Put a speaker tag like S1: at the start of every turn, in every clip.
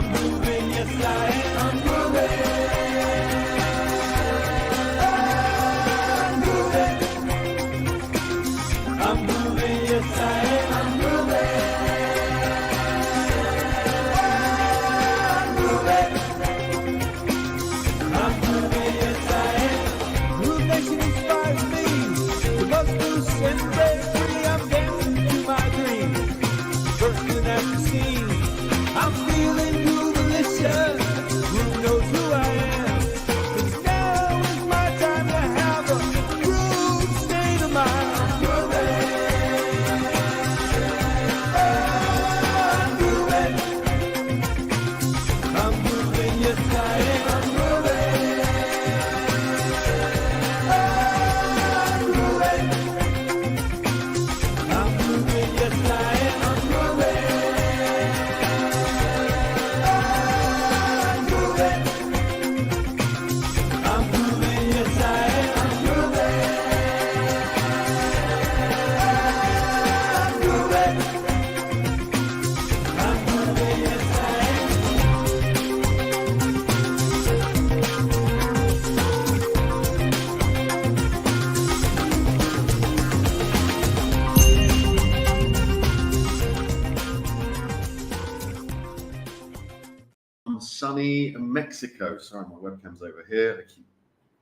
S1: I'm grooving, yes I am. I'm grooving. I'm grooving, yes I am. I'm grooving. I'm grooving, yes I am. Groove Nation inspires me to bust loose and break free. I'm dancing to my dreams, bursting at the seams. I'm feeling groove-alicious. Groove knows who I am. 'Cause now is my time to have a groove state of mind. I'm grooving. I'm grooving. I'm grooving, yes I am. I'm grooving. I'm grooving. I'm grooving, yes I am. I'm grooving. I'm grooving. I'm grooving, yes I am. I'm grooving. I'm grooving. I'm grooving, yes I am.
S2: Sunny Mexico. Sorry, my webcam's over here.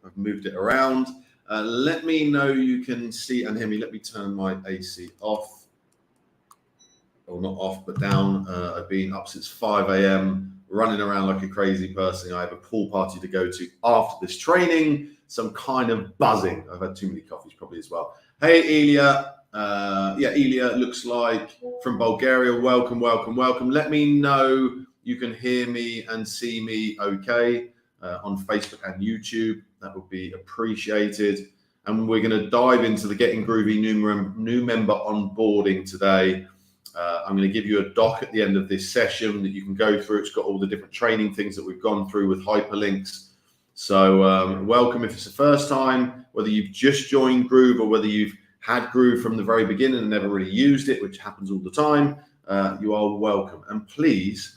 S2: I've moved it around. Let me know you can see and hear me. Let me turn my AC off. Or not off, but down. I've been up since 5 a.m. running around like a crazy person. I have a pool party to go to after this training. Some kind of buzzing. I've had too many coffees probably as well. Hey, Elia. Yeah, Elia looks like from Bulgaria. Welcome, welcome, welcome. Let me know you can hear me and see me okay on Facebook and YouTube. That would be appreciated. And we're going to dive into the Getting Groovy new member onboarding today. I'm going to give you a doc at the end of this session that you can go through. It's got all the different training things that we've gone through with hyperlinks. So welcome if it's the first time, whether you've just joined Groove or whether you've had Groove from the very beginning and never really used it, which happens all the time. You are welcome. And please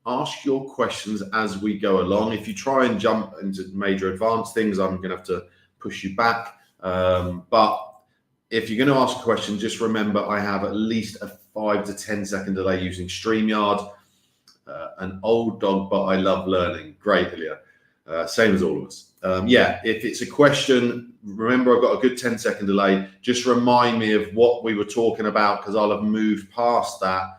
S2: ask your questions as we go along. If you try and jump into major advanced things, I'm going to have to push you back. But if you're going to ask a question, just remember I have at least a 5 to 10 second delay using StreamYard. An old dog, but I love learning. Great, Ilya. Same as all of us. Yeah, if it's a question, remember I've got a good 10-second delay. Just remind me of what we were talking about because I'll have moved past that.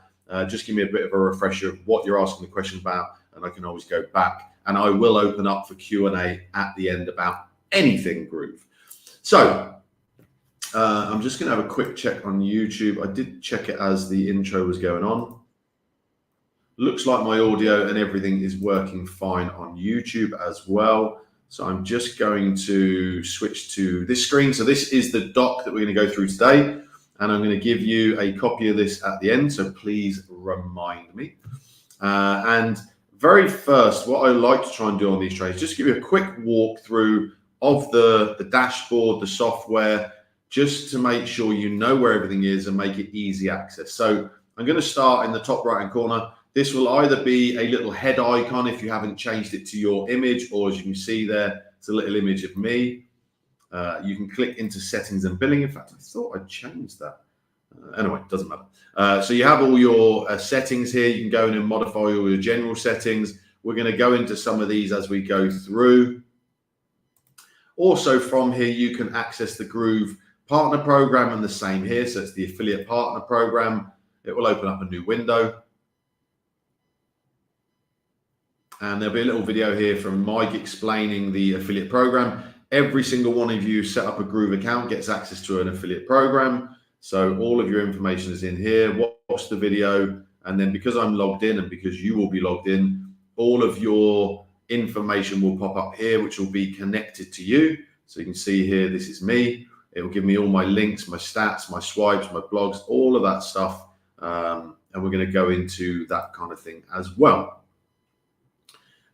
S2: Just give me a bit of a refresher of what you're asking the question about, and I can always go back. And I will open up for Q&A at the end about anything Groove. So I'm just going to have a quick check on YouTube. I did check it as the intro was going on. Looks like my audio and everything is working fine on YouTube as well. So I'm just going to switch to this screen. So this is the doc that we're going to go through today. And I'm going to give you a copy of this at the end. So please remind me. And very first, what I like to try and do on these trains, just give you a quick walkthrough of the dashboard, the software, just to make sure you know where everything is and make it easy access. So I'm going to start in the top right-hand corner. This will either be a little head icon if you haven't changed it to your image, or as you can see there, it's a little image of me. You can click into settings and billing. In fact, I thought I changed that. Anyway, it doesn't matter. So you have all your settings here. You can go in and modify all your general settings. We're going to go into some of these as we go through. Also from here, you can access the Groove Partner Program, and the same here. So it's the Affiliate Partner Program. It will open up a new window. And there'll be a little video here from Mike explaining the affiliate program. Every single one of you set up a Groove account gets access to an affiliate program. So all of your information is in here. Watch the video. And then because I'm logged in and because you will be logged in, all of your information will pop up here, which will be connected to you. So you can see here, this is me. It will give me all my links, my stats, my swipes, my blogs, all of that stuff. And we're going to go into that kind of thing as well.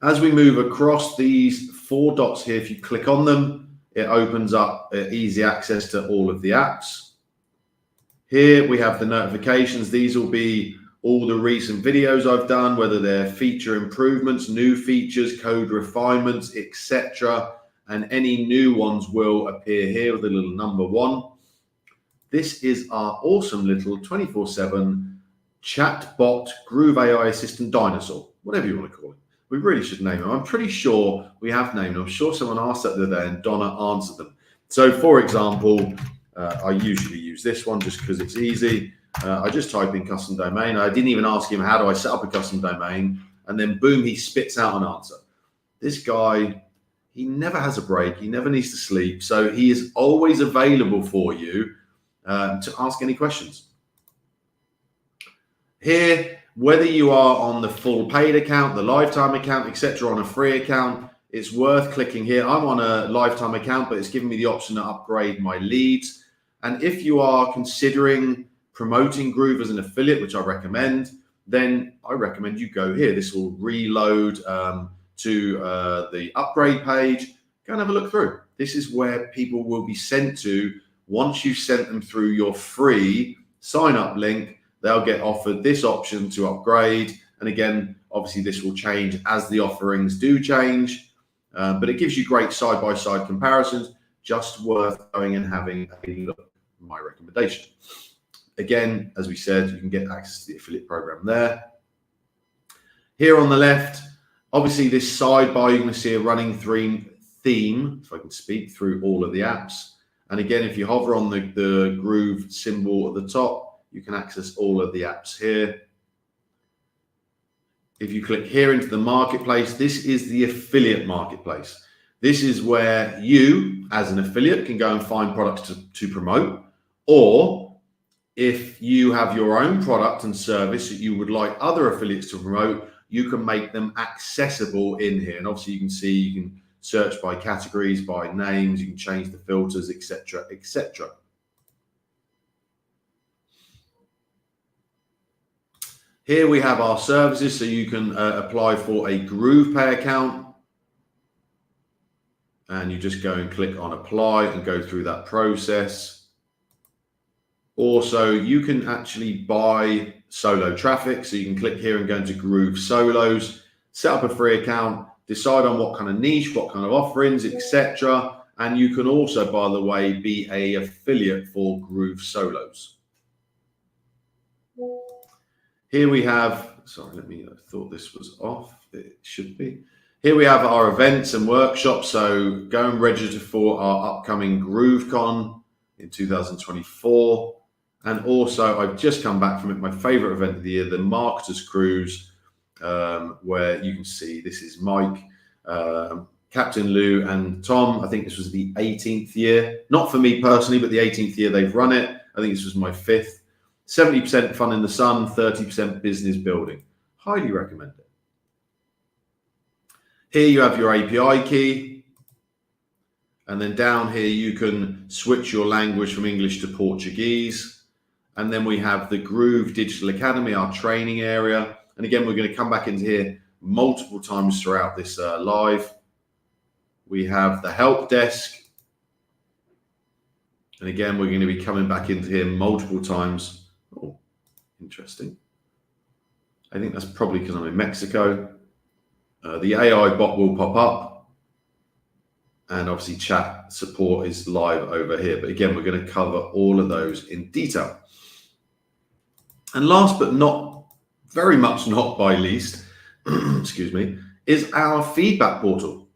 S2: As we move across these 4 dots here, if you click on them, it opens up easy access to all of the apps. Here we have the notifications. These will be all the recent videos I've done, whether they're feature improvements, new features, code refinements, etc. And any new ones will appear here with a little number 1. This is our awesome little 24/7 chatbot Groove AI assistant dinosaur, whatever you want to call it. We really should name him. I'm pretty sure we have named him. I'm sure someone asked that the other day and Donna answered them. So for example, I usually use this one just because it's easy. I just type in custom domain. I didn't even ask him how do I set up a custom domain, and then boom, he spits out an answer. This guy, he never has a break. He never needs to sleep. So he is always available for you to ask any questions. Here, whether you are on the full paid account, the lifetime account, etc., on a free account, it's worth clicking here. I'm on a lifetime account, but it's giving me the option to upgrade my leads. And if you are considering promoting Groove as an affiliate, which I recommend, then I recommend you go here. This will reload to the upgrade page. Go and have a look through. This is where people will be sent to once you've sent them through your free sign up link. They'll get offered this option to upgrade. And again, obviously this will change as the offerings do change, but it gives you great side-by-side comparisons. Just worth going and having a look, my recommendation. Again, as we said, you can get access to the affiliate program there. Here on the left, obviously this sidebar, you're going to see a running theme, if I can speak, through all of the apps. And again, if you hover on the Groove symbol at the top, you can access all of the apps here. If you click here into the marketplace, this is the affiliate marketplace. This is where you, as an affiliate, can go and find products to promote. Or if you have your own product and service that you would like other affiliates to promote, you can make them accessible in here. And obviously you can see, you can search by categories, by names, you can change the filters, etc., etc. Here we have our services, so you can apply for a Groove Pay account. And you just go and click on apply and go through that process. Also, you can actually buy solo traffic. So you can click here and go into Groove Solos, set up a free account, decide on what kind of niche, what kind of offerings, etc. And you can also, by the way, be an affiliate for Groove Solos. Here we have, sorry, I thought this was off. It should be. Here we have our events and workshops. So go and register for our upcoming GrooveCon in 2024. And also, I've just come back from it, my favorite event of the year, the Marketers Cruise, where you can see this is Mike, Captain Lou, and Tom. I think this was the 18th year. Not for me personally, but the 18th year they've run it. I think this was my 5th. 70% fun in the sun, 30% business building. Highly recommend it. Here you have your API key. And then down here, you can switch your language from English to Portuguese. And then we have the Groove Digital Academy, our training area. And again, we're going to come back into here multiple times throughout this live. We have the help desk. And again, we're going to be coming back into here multiple times. Oh, interesting. I think that's probably because I'm in Mexico. The AI bot will pop up. And obviously chat support is live over here. But again, we're going to cover all of those in detail. And last but not, very much not by least, excuse me, is our feedback portal.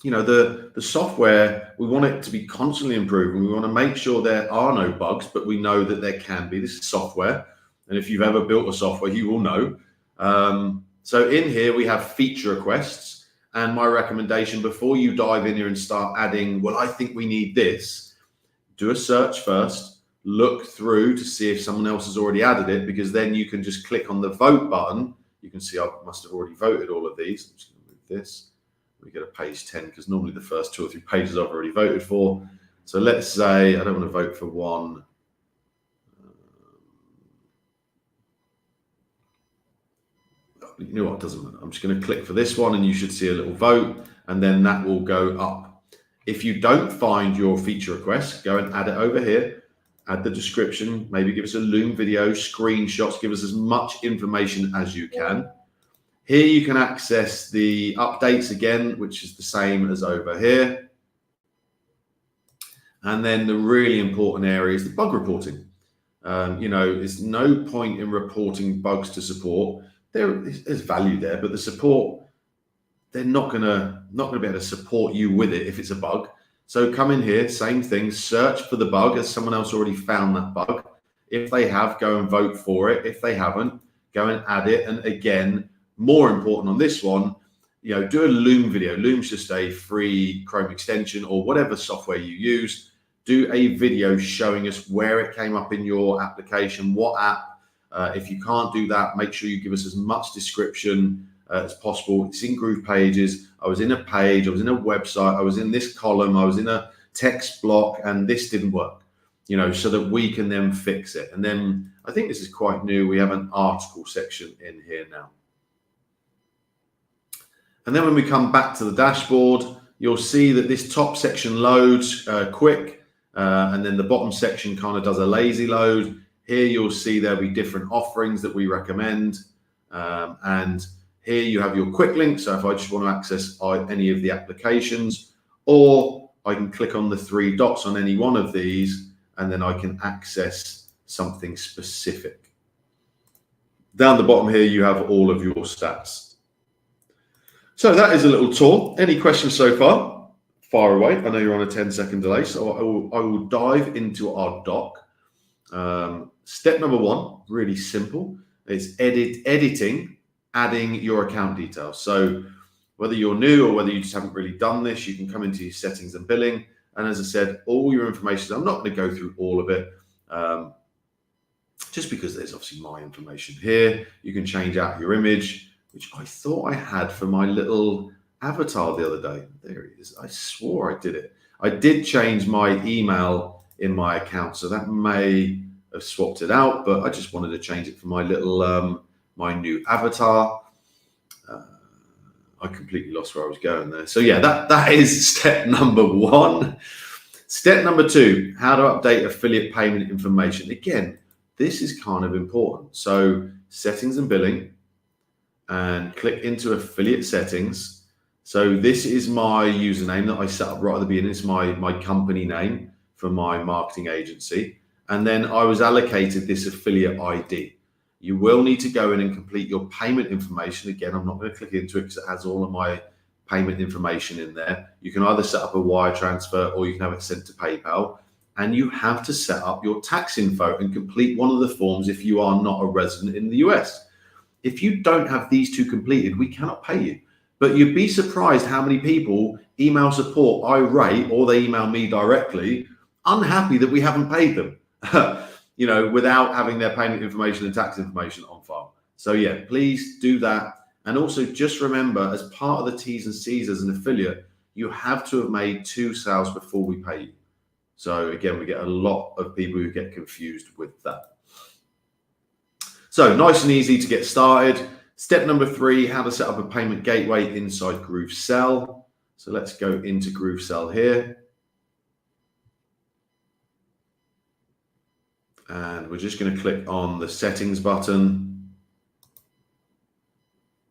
S2: You know, the software, we want it to be constantly improving. We want to make sure there are no bugs, but we know that there can be. This is software. And if you've ever built a software, you will know. So in here, we have feature requests. And my recommendation, before you dive in here and start adding, well, I think we need this, do a search first, look through to see if someone else has already added it, because then you can just click on the vote button. You can see I must have already voted all of these. I'm just going to move this. We get a page 10 because normally the first 2 or 3 pages I've already voted for. So let's say I don't want to vote for one. You know what, it doesn't matter. I'm just going to click for this one and you should see a little vote and then that will go up. If you don't find your feature request, go and add it over here. add the description, maybe give us a Loom video, screenshots, give us as much information as you can. Here you can access the updates again, which is the same as over here. And then the really important area is the bug reporting. There's no point in reporting bugs to support. There's value there, but the support, they're not gonna be able to support you with it if it's a bug. So come in here, same thing, search for the bug as someone else already found that bug. If they have, go and vote for it. If they haven't, go and add it. And again, more important on this one, do a Loom video. Loom's just a free Chrome extension or whatever software you use. Do a video showing us where it came up in your application, what app. If you can't do that, make sure you give us as much description as possible. It's in Groove pages. I was in a page, I was in a website, I was in this column, I was in a text block, and this didn't work, so that we can then fix it. And then I think this is quite new. We have an article section in here now. And then when we come back to the dashboard, you'll see that this top section loads quick. And then the bottom section kind of does a lazy load. Here you'll see there'll be different offerings that we recommend. And here you have your quick link. So if I just want to access any of the applications, or I can click on the 3 dots on any one of these, and then I can access something specific. Down the bottom here, you have all of your stats. So that is a little tour. Any questions so far? Far away. I know you're on a 10-second delay, so I will dive into our doc. Step number 1, really simple. It's editing, adding your account details. So whether you're new or whether you just haven't really done this, you can come into your settings and billing. And as I said, all your information, I'm not going to go through all of it, just because there's obviously my information here. You can change out your image, which I thought I had for my little avatar the other day. There he is. I swore I did it. I did change my email in my account, so that may have swapped it out, but I just wanted to change it for my little my new avatar. I completely lost where I was going there. So yeah, that is step number 1. Step number 2, how to update affiliate payment information. Again, this is kind of important. So settings and billing, and click into affiliate settings. So this is my username that I set up right at the beginning. It's my company name for my marketing agency. And then I was allocated this affiliate ID. You will need to go in and complete your payment information. Again, I'm not going to click into it because it has all of my payment information in there. You can either set up a wire transfer or you can have it sent to PayPal. And you have to set up your tax info and complete one of the forms if you are not a resident in the US. If you don't have these 2 completed, we cannot pay you. But you'd be surprised how many people email support irate, or they email me directly, unhappy that we haven't paid them, without having their payment information and tax information on file. So yeah, please do that. And also just remember, as part of the T's and C's as an affiliate, you have to have made 2 sales before we pay you. So again, we get a lot of people who get confused with that. So nice and easy to get started. Step number 3, how to set up a payment gateway inside GrooveSell. So let's go into GrooveSell here. And we're just going to click on the settings button.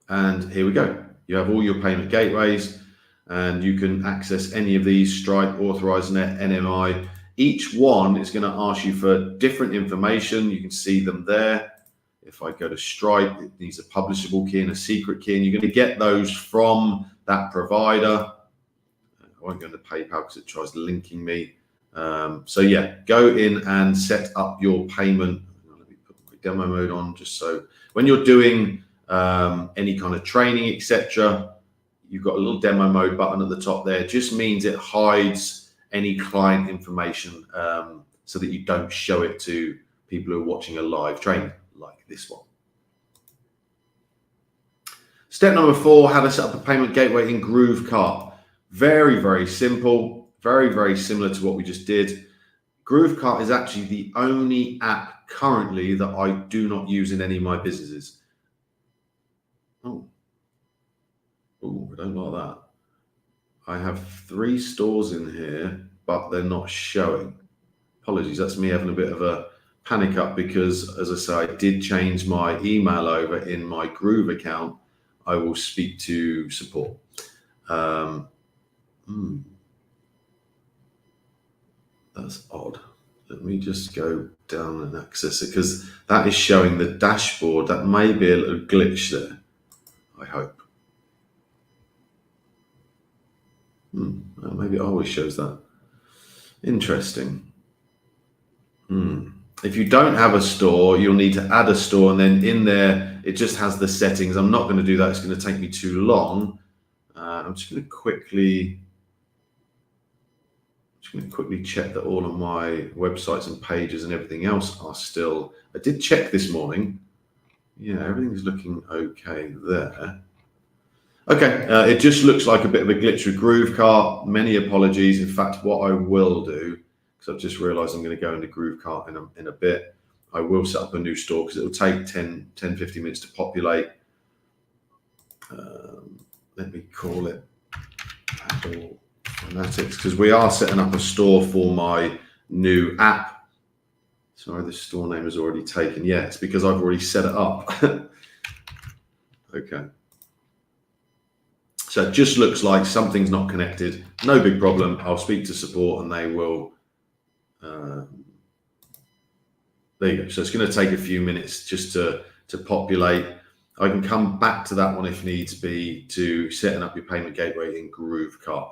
S2: And here we go. You have all your payment gateways, and you can access any of these: Stripe, AuthorizeNet, NMI. Each one is going to ask you for different information. You can see them there. If I go to Stripe, it needs a publishable key and a secret key, and you're going to get those from that provider. I won't go into PayPal because it tries linking me. So yeah, go in and set up your payment. Let me put my demo mode on, just so when you're doing any kind of training, etc., you've got a little demo mode button at the top there. It just means it hides any client information, so that you don't show it to people who are watching a live training like this one. Step number 4, how to set up a payment gateway in GrooveCart. Very, very simple, very, very similar to what we just did. GrooveCart is actually the only app currently that I do not use in any of my businesses. Oh, I don't like that. I have 3 stores in here, but they're not showing. apologies. That's me having a bit of a panic up because, as I say, I did change my email over in my Groove account. I will speak to support. That's odd. Let me just go down and access it because that is showing the dashboard. That may be a little glitch there, I hope. Maybe it always shows that. Interesting. If you don't have a store, you'll need to add a store, and then in there, it just has the settings. I'm not going to do that. It's going to take me too long. I'm just going to quickly check that all of my websites and pages and everything else are still. I did check this morning. Yeah, everything's looking okay there. Okay, it just looks like a bit of a glitch with GrooveCart. Many apologies. In fact, what I will do, because I've just realized I'm going to go into GrooveCart in a bit, I will set up a new store because it will take 10-15 minutes to populate. Let me call it Apple Fanatics, because we are setting up a store for my new app. Sorry, the store name is already taken. Yeah, it's because I've already set it up. Okay. So it just looks like something's not connected. No big problem. I'll speak to support and they will. There you go. So it's going to take a few minutes just to populate. I can come back to that one if needs be to setting up your payment gateway in GrooveCart.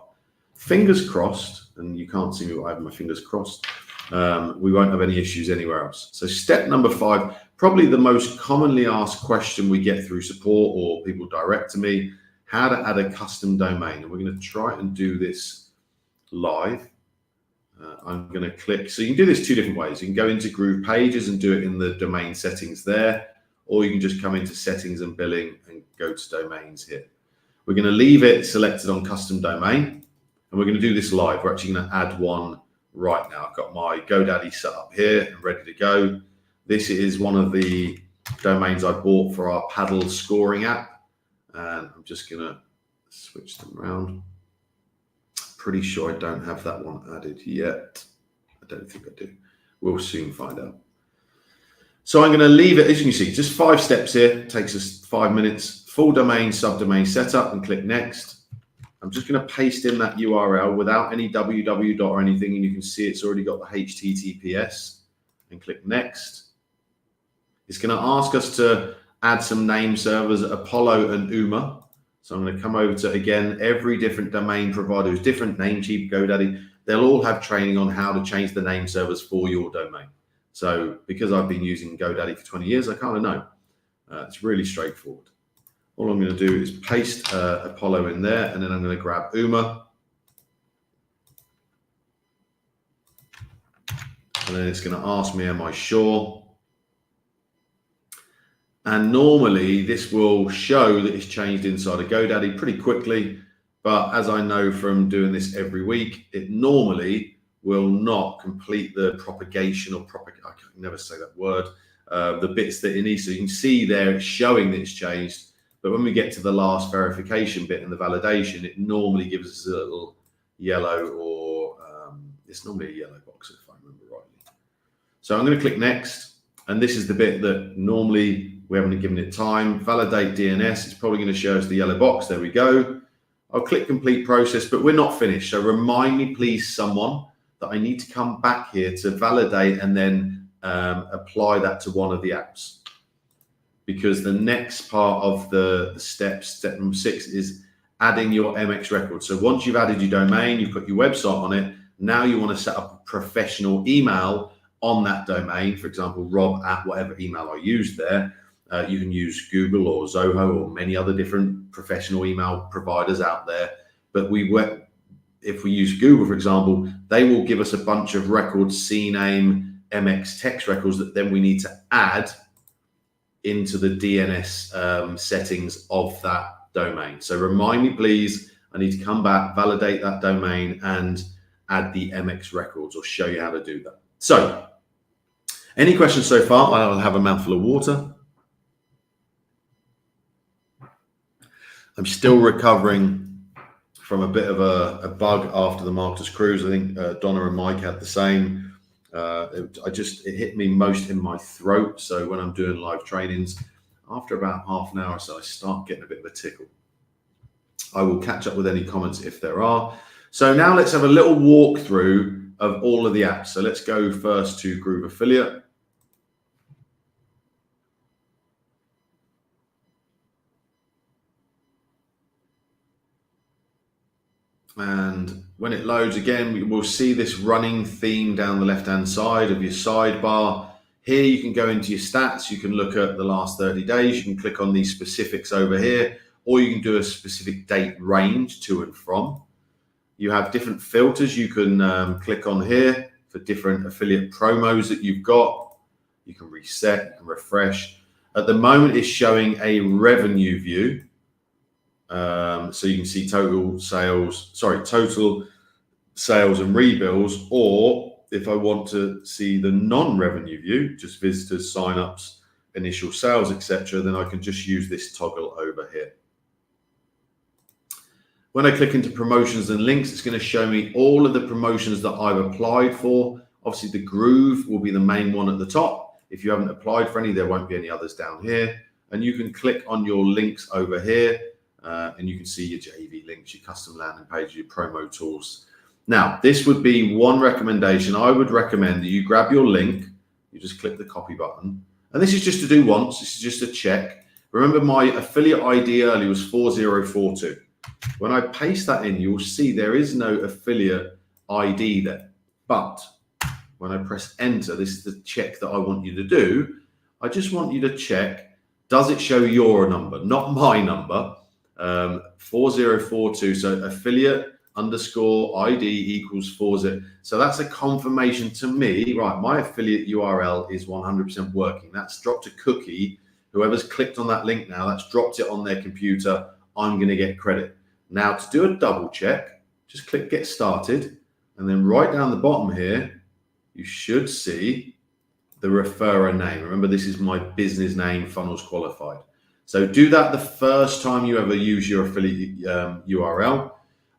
S2: Fingers crossed, and you can't see me, but I have my fingers crossed. We won't have any issues anywhere else. So step number 5, probably the most commonly asked question we get through support or people direct to me, how to add a custom domain. And we're going to try and do this live. I'm going to click. So you can do this 2 different ways. You can go into Groove Pages and do it in the domain settings there, or you can just come into settings and billing and go to domains here. We're going to leave it selected on custom domain, and we're going to do this live. We're actually going to add one right now. I've got my GoDaddy set up here and ready to go. This is one of the domains I bought for our paddle scoring app. And I'm just going to switch them around. Pretty sure I don't have that one added yet. I don't think I do. We'll soon find out. So I'm going to leave it, as you can see, just 5 steps here. It takes us 5 minutes. Full domain, subdomain setup, and click next. I'm just going to paste in that URL without any www or anything, and you can see it's already got the HTTPS, and click next. It's going to ask us to add some name servers, Apollo and Uma. So I'm going to come over to, again, every different domain provider who's different, Namecheap, GoDaddy. They'll all have training on how to change the name servers for your domain. So because I've been using GoDaddy for 20 years, I kind of know. It's really straightforward. All I'm going to do is paste Apollo in there, and then I'm going to grab Uma. And then it's going to ask me, am I sure? And normally this will show that it's changed inside of GoDaddy pretty quickly. But as I know from doing this every week, it normally will not complete the propagation or I can never say that word, the bits that it needs. So you can see there it's showing that it's changed. But when we get to the last verification bit and the validation, it normally gives us a little yellow, or it's normally a yellow box if I remember rightly. So I'm going to click next. And this is the bit that normally we haven't given it time. Validate DNS. It's probably going to show us the yellow box. There we go. I'll click complete process, but we're not finished. So remind me, please, someone, that I need to come back here to validate and then apply that to one of the apps. Because the next part of the steps, step number 6, is adding your MX record. So once you've added your domain, you put your website on it, now you want to set up a professional email on that domain. For example, Rob at whatever email I use there. You can use Google or Zoho or many other different professional email providers out there. But if we use Google, for example, they will give us a bunch of records, CNAME, MX text records that then we need to add into the DNS settings of that domain. So remind me, please, I need to come back, validate that domain, and add the MX records, or show you how to do that. So any questions so far? I'll have a mouthful of water. I'm still recovering from a bit of a bug after the Marketers Cruise. I think Donna and Mike had the same. It hit me most in my throat. So when I'm doing live trainings, after about half an hour or so, I start getting a bit of a tickle. I will catch up with any comments if there are. So now let's have a little walkthrough of all of the apps. So let's go first to Groove Affiliate. And when it loads again, we will see this running theme down the left-hand side of your sidebar. Here you can go into your stats. You can look at the last 30 days. You can click on these specifics over here, or you can do a specific date range to and from. You have different filters you can click on here for different affiliate promos that you've got. You can reset, you can refresh. At the moment, it's showing a revenue view. So you can see total sales and rebills, or if I want to see the non-revenue view, just visitors, signups, initial sales, etc., then I can just use this toggle over here. When I click into promotions and links, it's going to show me all of the promotions that I've applied for. Obviously, the Groove will be the main one at the top. If you haven't applied for any, there won't be any others down here. And you can click on your links over here. And you can see your JV links, your custom landing page, your promo tools. Now, this would be one recommendation. I would recommend that you grab your link, you just click the copy button. And this is just to do once, this is just a check. Remember my affiliate ID earlier was 4042. When I paste that in, you'll see there is no affiliate ID there. But when I press enter, this is the check that I want you to do. I just want you to check, does it show your number, not my number? 4042, so affiliate underscore ID equals 40. So that's a confirmation to me, right? My affiliate URL is 100% working. That's dropped a cookie. Whoever's clicked on that link now, that's dropped it on their computer. I'm going to get credit. Now to do a double check, just click get started. And then right down the bottom here, you should see the referrer name. Remember, this is my business name, Funnels Qualified. So do that the first time you ever use your affiliate URL.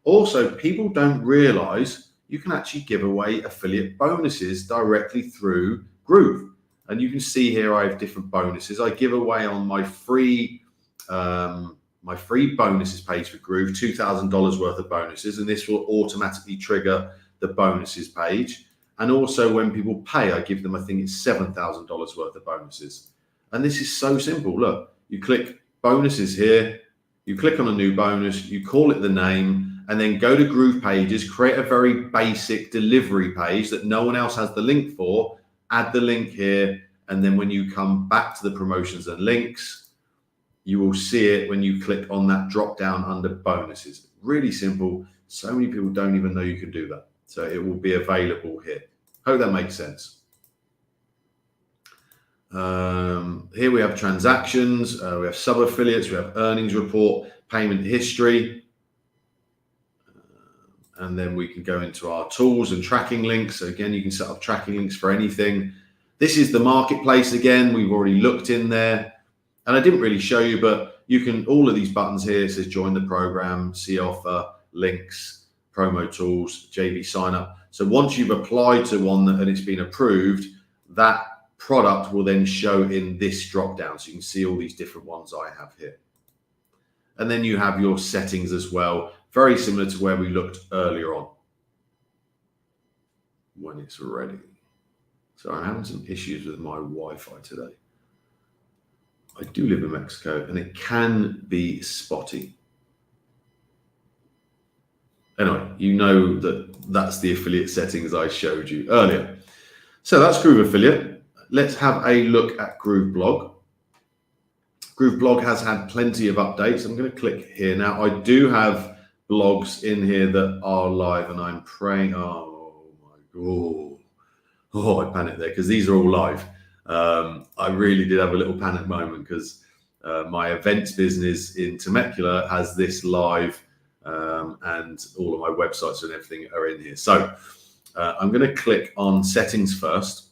S2: Also, people don't realize you can actually give away affiliate bonuses directly through Groove. And you can see here I have different bonuses. I give away on my free bonuses page for Groove, $2,000 worth of bonuses. And this will automatically trigger the bonuses page. And also when people pay, I give them, I think it's $7,000 worth of bonuses. And this is so simple. Look. You click bonuses here, you click on a new bonus, you call it the name, and then go to Groove Pages, create a very basic delivery page that no one else has the link for, add the link here, and then when you come back to the promotions and links, you will see it when you click on that drop down under bonuses. Really simple. So many people don't even know you can do that. So it will be available here. Hope that makes sense. Here we have transactions, we have sub affiliates, we have earnings report, payment history, and then we can go into our tools and tracking links. So again, you can set up tracking links for anything. This is the marketplace again. We've already looked in there, and I didn't really show you, but you can, all of these buttons here, it says join the program, see offer, links, promo tools, JV sign up. So once you've applied to one and it's been approved, that product will then show in this drop down. So you can see all these different ones I have here. And then you have your settings as well, very similar to where we looked earlier on. When it's ready. So I'm having some issues with my Wi-Fi today. I do live in Mexico and it can be spotty. Anyway, you know that that's the affiliate settings I showed you earlier. So that's Groove Affiliate. Let's have a look at Groove Blog. Groove Blog has had plenty of updates. I'm going to click here. Now, I do have blogs in here that are live, and I'm praying, oh my God. Oh, I panicked there because these are all live. I really did have a little panic moment because my events business in Temecula has this live, and all of my websites and everything are in here. So I'm going to click on settings first.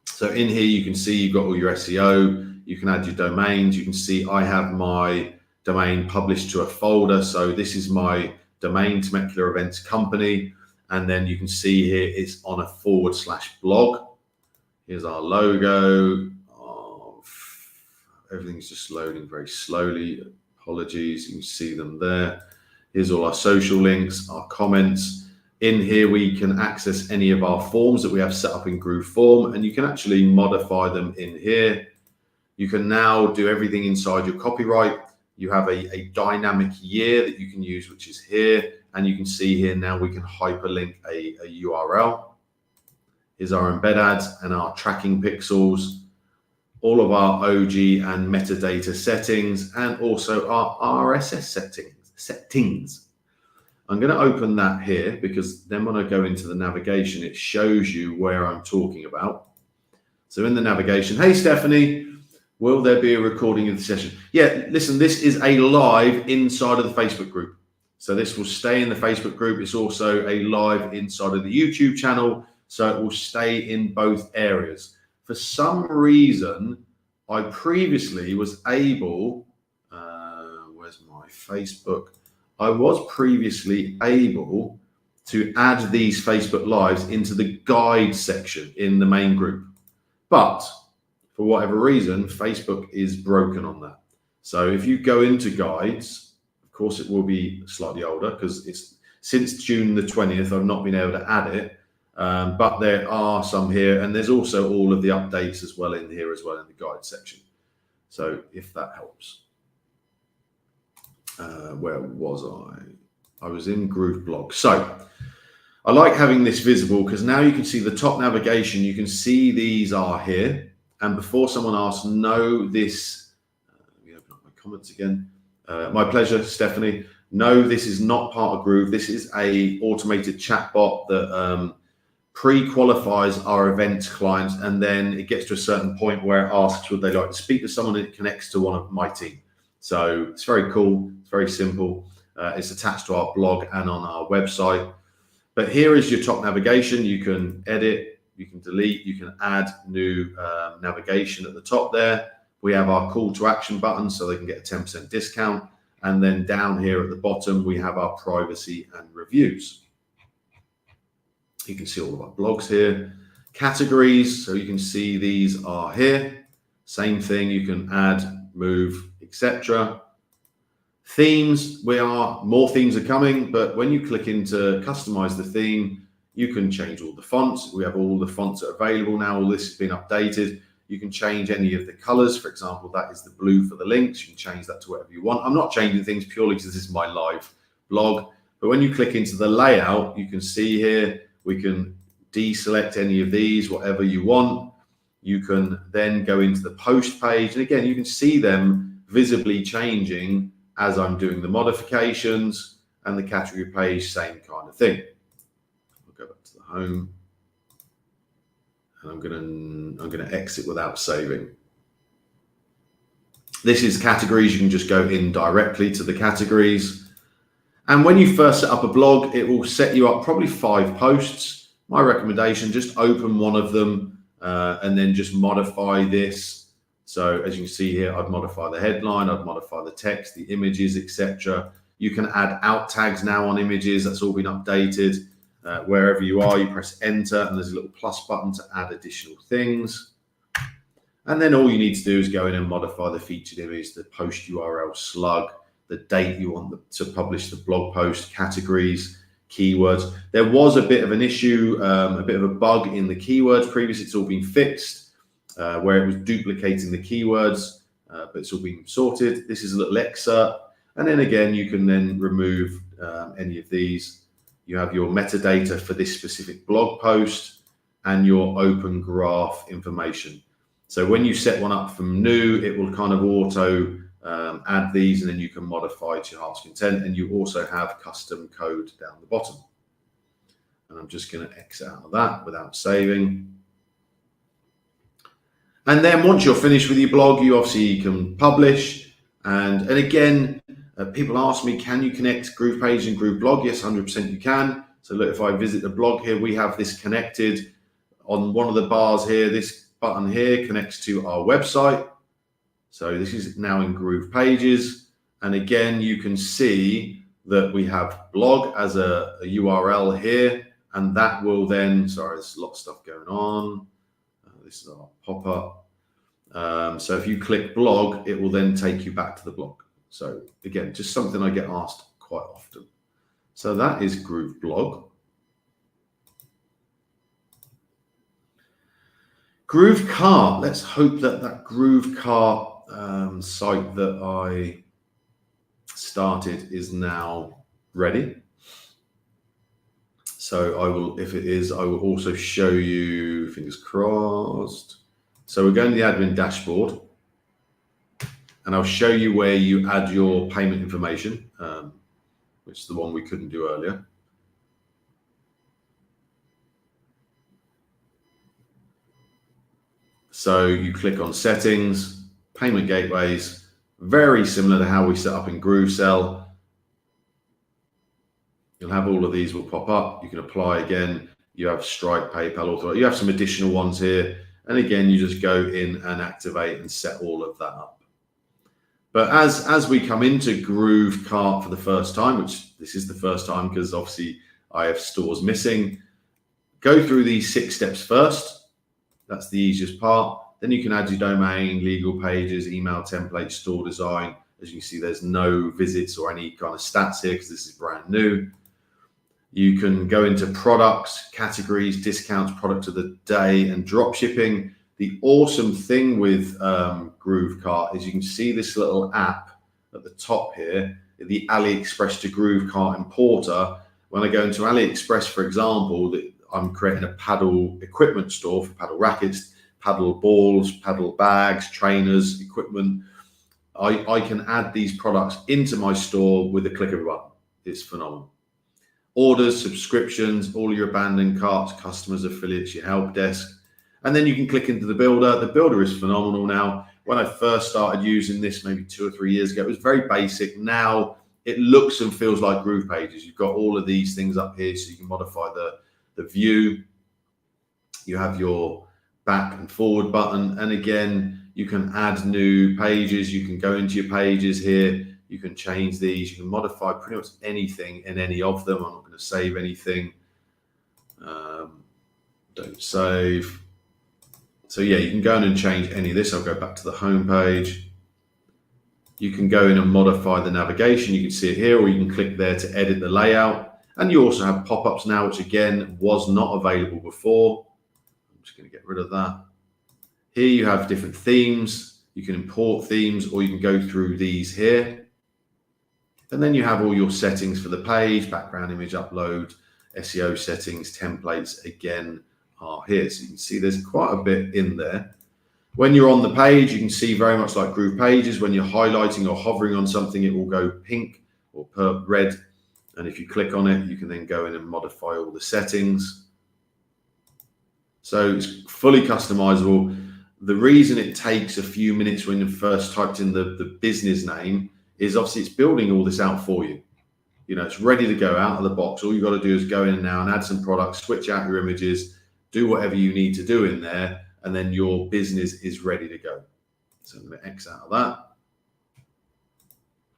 S2: So in here, you can see you've got all your SEO, you can add your domains. You can see I have my domain published to a folder. So this is my domain, Temecula Events Company. And then you can see here it's on a /blog. Here's our logo. Oh, everything's just loading very slowly. Apologies, you can see them there. Here's all our social links, our comments. In here, we can access any of our forms that we have set up in Groove Form, and you can actually modify them in here. You can now do everything inside your copyright. You have a dynamic year that you can use, which is here. And you can see here now we can hyperlink a URL. Here's our embed ads and our tracking pixels, all of our OG and metadata settings, and also our RSS settings. I'm going to open that here because then when I go into the navigation, it shows you where I'm talking about. So in the navigation, hey, Stephanie, will there be a recording of the session? Yeah, listen, this is a live inside of the Facebook group. So this will stay in the Facebook group. It's also a live inside of the YouTube channel. So it will stay in both areas. For some reason, I previously was able, where's my Facebook? I was previously able to add these Facebook Lives into the guide section in the main group. But for whatever reason, Facebook is broken on that. So if you go into guides, of course, it will be slightly older because it's since June the 20th, I've not been able to add it. But there are some here, and there's also all of the updates as well in here as well in the guide section. So if that helps. Where was I? I was in Groove blog. So I like having this visible because now you can see the top navigation. You can see these are here. And before someone asks, no, this, let me open up my comments again. My pleasure, Stephanie. No, this is not part of Groove. This is a automated chatbot that pre-qualifies our event clients, and then it gets to a certain point where it asks would they like to speak to someone, and it connects to one of my team. So it's very cool. It's very simple. It's attached to our blog and on our website. But here is your top navigation. You can edit, you can delete, you can add new navigation at the top there. We have our call to action button so they can get a 10% discount. And then down here at the bottom, we have our privacy and reviews. You can see all of our blogs here. Categories, so you can see these are here. Same thing, you can add, move, etc. Themes, more themes are coming, but when you click into customize the theme, you can change all the fonts. We have all the fonts that are available now. All this has been updated. You can change any of the colors. For example, that is the blue for the links. You can change that to whatever you want. I'm not changing things purely because this is my live blog, but when you click into the layout, you can see here, we can deselect any of these, whatever you want. You can then go into the post page. And again, you can see them visibly changing as I'm doing the modifications, and the category page, same kind of thing. I'll go back to the home. And I'm gonna exit without saving. This is categories. You can just go in directly to the categories. And when you first set up a blog, it will set you up probably 5 posts. My recommendation, just open one of them and then just modify this. So as you can see here, I'd modify the headline, I'd modify the text, the images, etc. You can add alt tags now on images. That's all been updated. Wherever you are, you press enter and there's a little plus button to add additional things. And then all you need to do is go in and modify the featured image, the post URL slug, the date you want to publish the blog post, categories, keywords. There was a bit of an issue, a bit of a bug in the keywords previously. It's all been fixed where it was duplicating the keywords, but it's all been sorted. This is a little excerpt. And then again, you can then remove any of these. You have your metadata for this specific blog post and your open graph information. So when you set one up from new, it will kind of auto add these, and then you can modify to your heart's content. And you also have custom code down the bottom. And I'm just going to exit out of that without saving. And then once you're finished with your blog, you obviously can publish. And again, people ask me, can you connect Groove page and Groove blog? Yes, 100% you can. So look, if I visit the blog here, we have this connected on one of the bars here. This button here connects to our website. So this is now in Groove pages. And again, you can see that we have blog as a URL here. and that will then, sorry, there's a lot of stuff going on. This is our pop-up. So if you click blog, it will then take you back to the blog. So again, just something I get asked quite often. So that is Groove blog. Groove Cart. Let's hope that that Groove Cart site that I started is now ready. So I will, if it is, I will also show you, fingers crossed. So we're going to the admin dashboard, and I'll show you where you add your payment information, which is the one we couldn't do earlier. So you click on settings, payment gateways, very similar to how we set up in GrooveSell. You'll have all of these will pop up. You can apply again. You have Stripe, PayPal, Auto. You have some additional ones here. And again, you just go in and activate and set all of that up. But as we come into Groove Cart for the first time, which this is the first time because obviously I have stores missing, go through these 6 steps first. That's the easiest part. Then you can add your domain, legal pages, email template, store design. As you can see, there's no visits or any kind of stats here because this is brand new. You can go into products, categories, discounts, product of the day, and drop shipping. The awesome thing with Groove Cart is you can see this little app at the top here, the AliExpress to Groove Cart importer. When I go into AliExpress, for example, I'm creating a paddle equipment store for paddle rackets, paddle balls, paddle bags, trainers, equipment. I can add these products into my store with a click of a button. It's phenomenal. Orders, subscriptions, all your abandoned carts, customers, affiliates, your help desk. And then you can click into the builder. The builder is phenomenal now. When I first started using this maybe 2 or 3 years ago, it was very basic. Now it looks and feels like Groove pages. You've got all of these things up here so you can modify the view. You have your back and forward button. And again, you can add new pages. You can go into your pages here. You can change these. You can modify pretty much anything in any of them. I'm not going to save anything. Don't save. So yeah, you can go in and change any of this. I'll go back to the home page. You can go in and modify the navigation. You can see it here, or you can click there to edit the layout. And you also have pop-ups now, which again was not available before. I'm just going to get rid of that. Here you have different themes. You can import themes, or you can go through these here. And then you have all your settings for the page, background image upload, SEO settings, templates again are here. So you can see there's quite a bit in there. When you're on the page, you can see very much like Groove pages. When you're highlighting or hovering on something, it will go pink or red. And if you click on it, you can then go in and modify all the settings. So it's fully customizable. The reason it takes a few minutes when you first typed in the business name is obviously it's building all this out for you. You know, it's ready to go out of the box. All you got to do is go in now and add some products, switch out your images, do whatever you need to do in there, and then your business is ready to go. So I'm going to X out of that.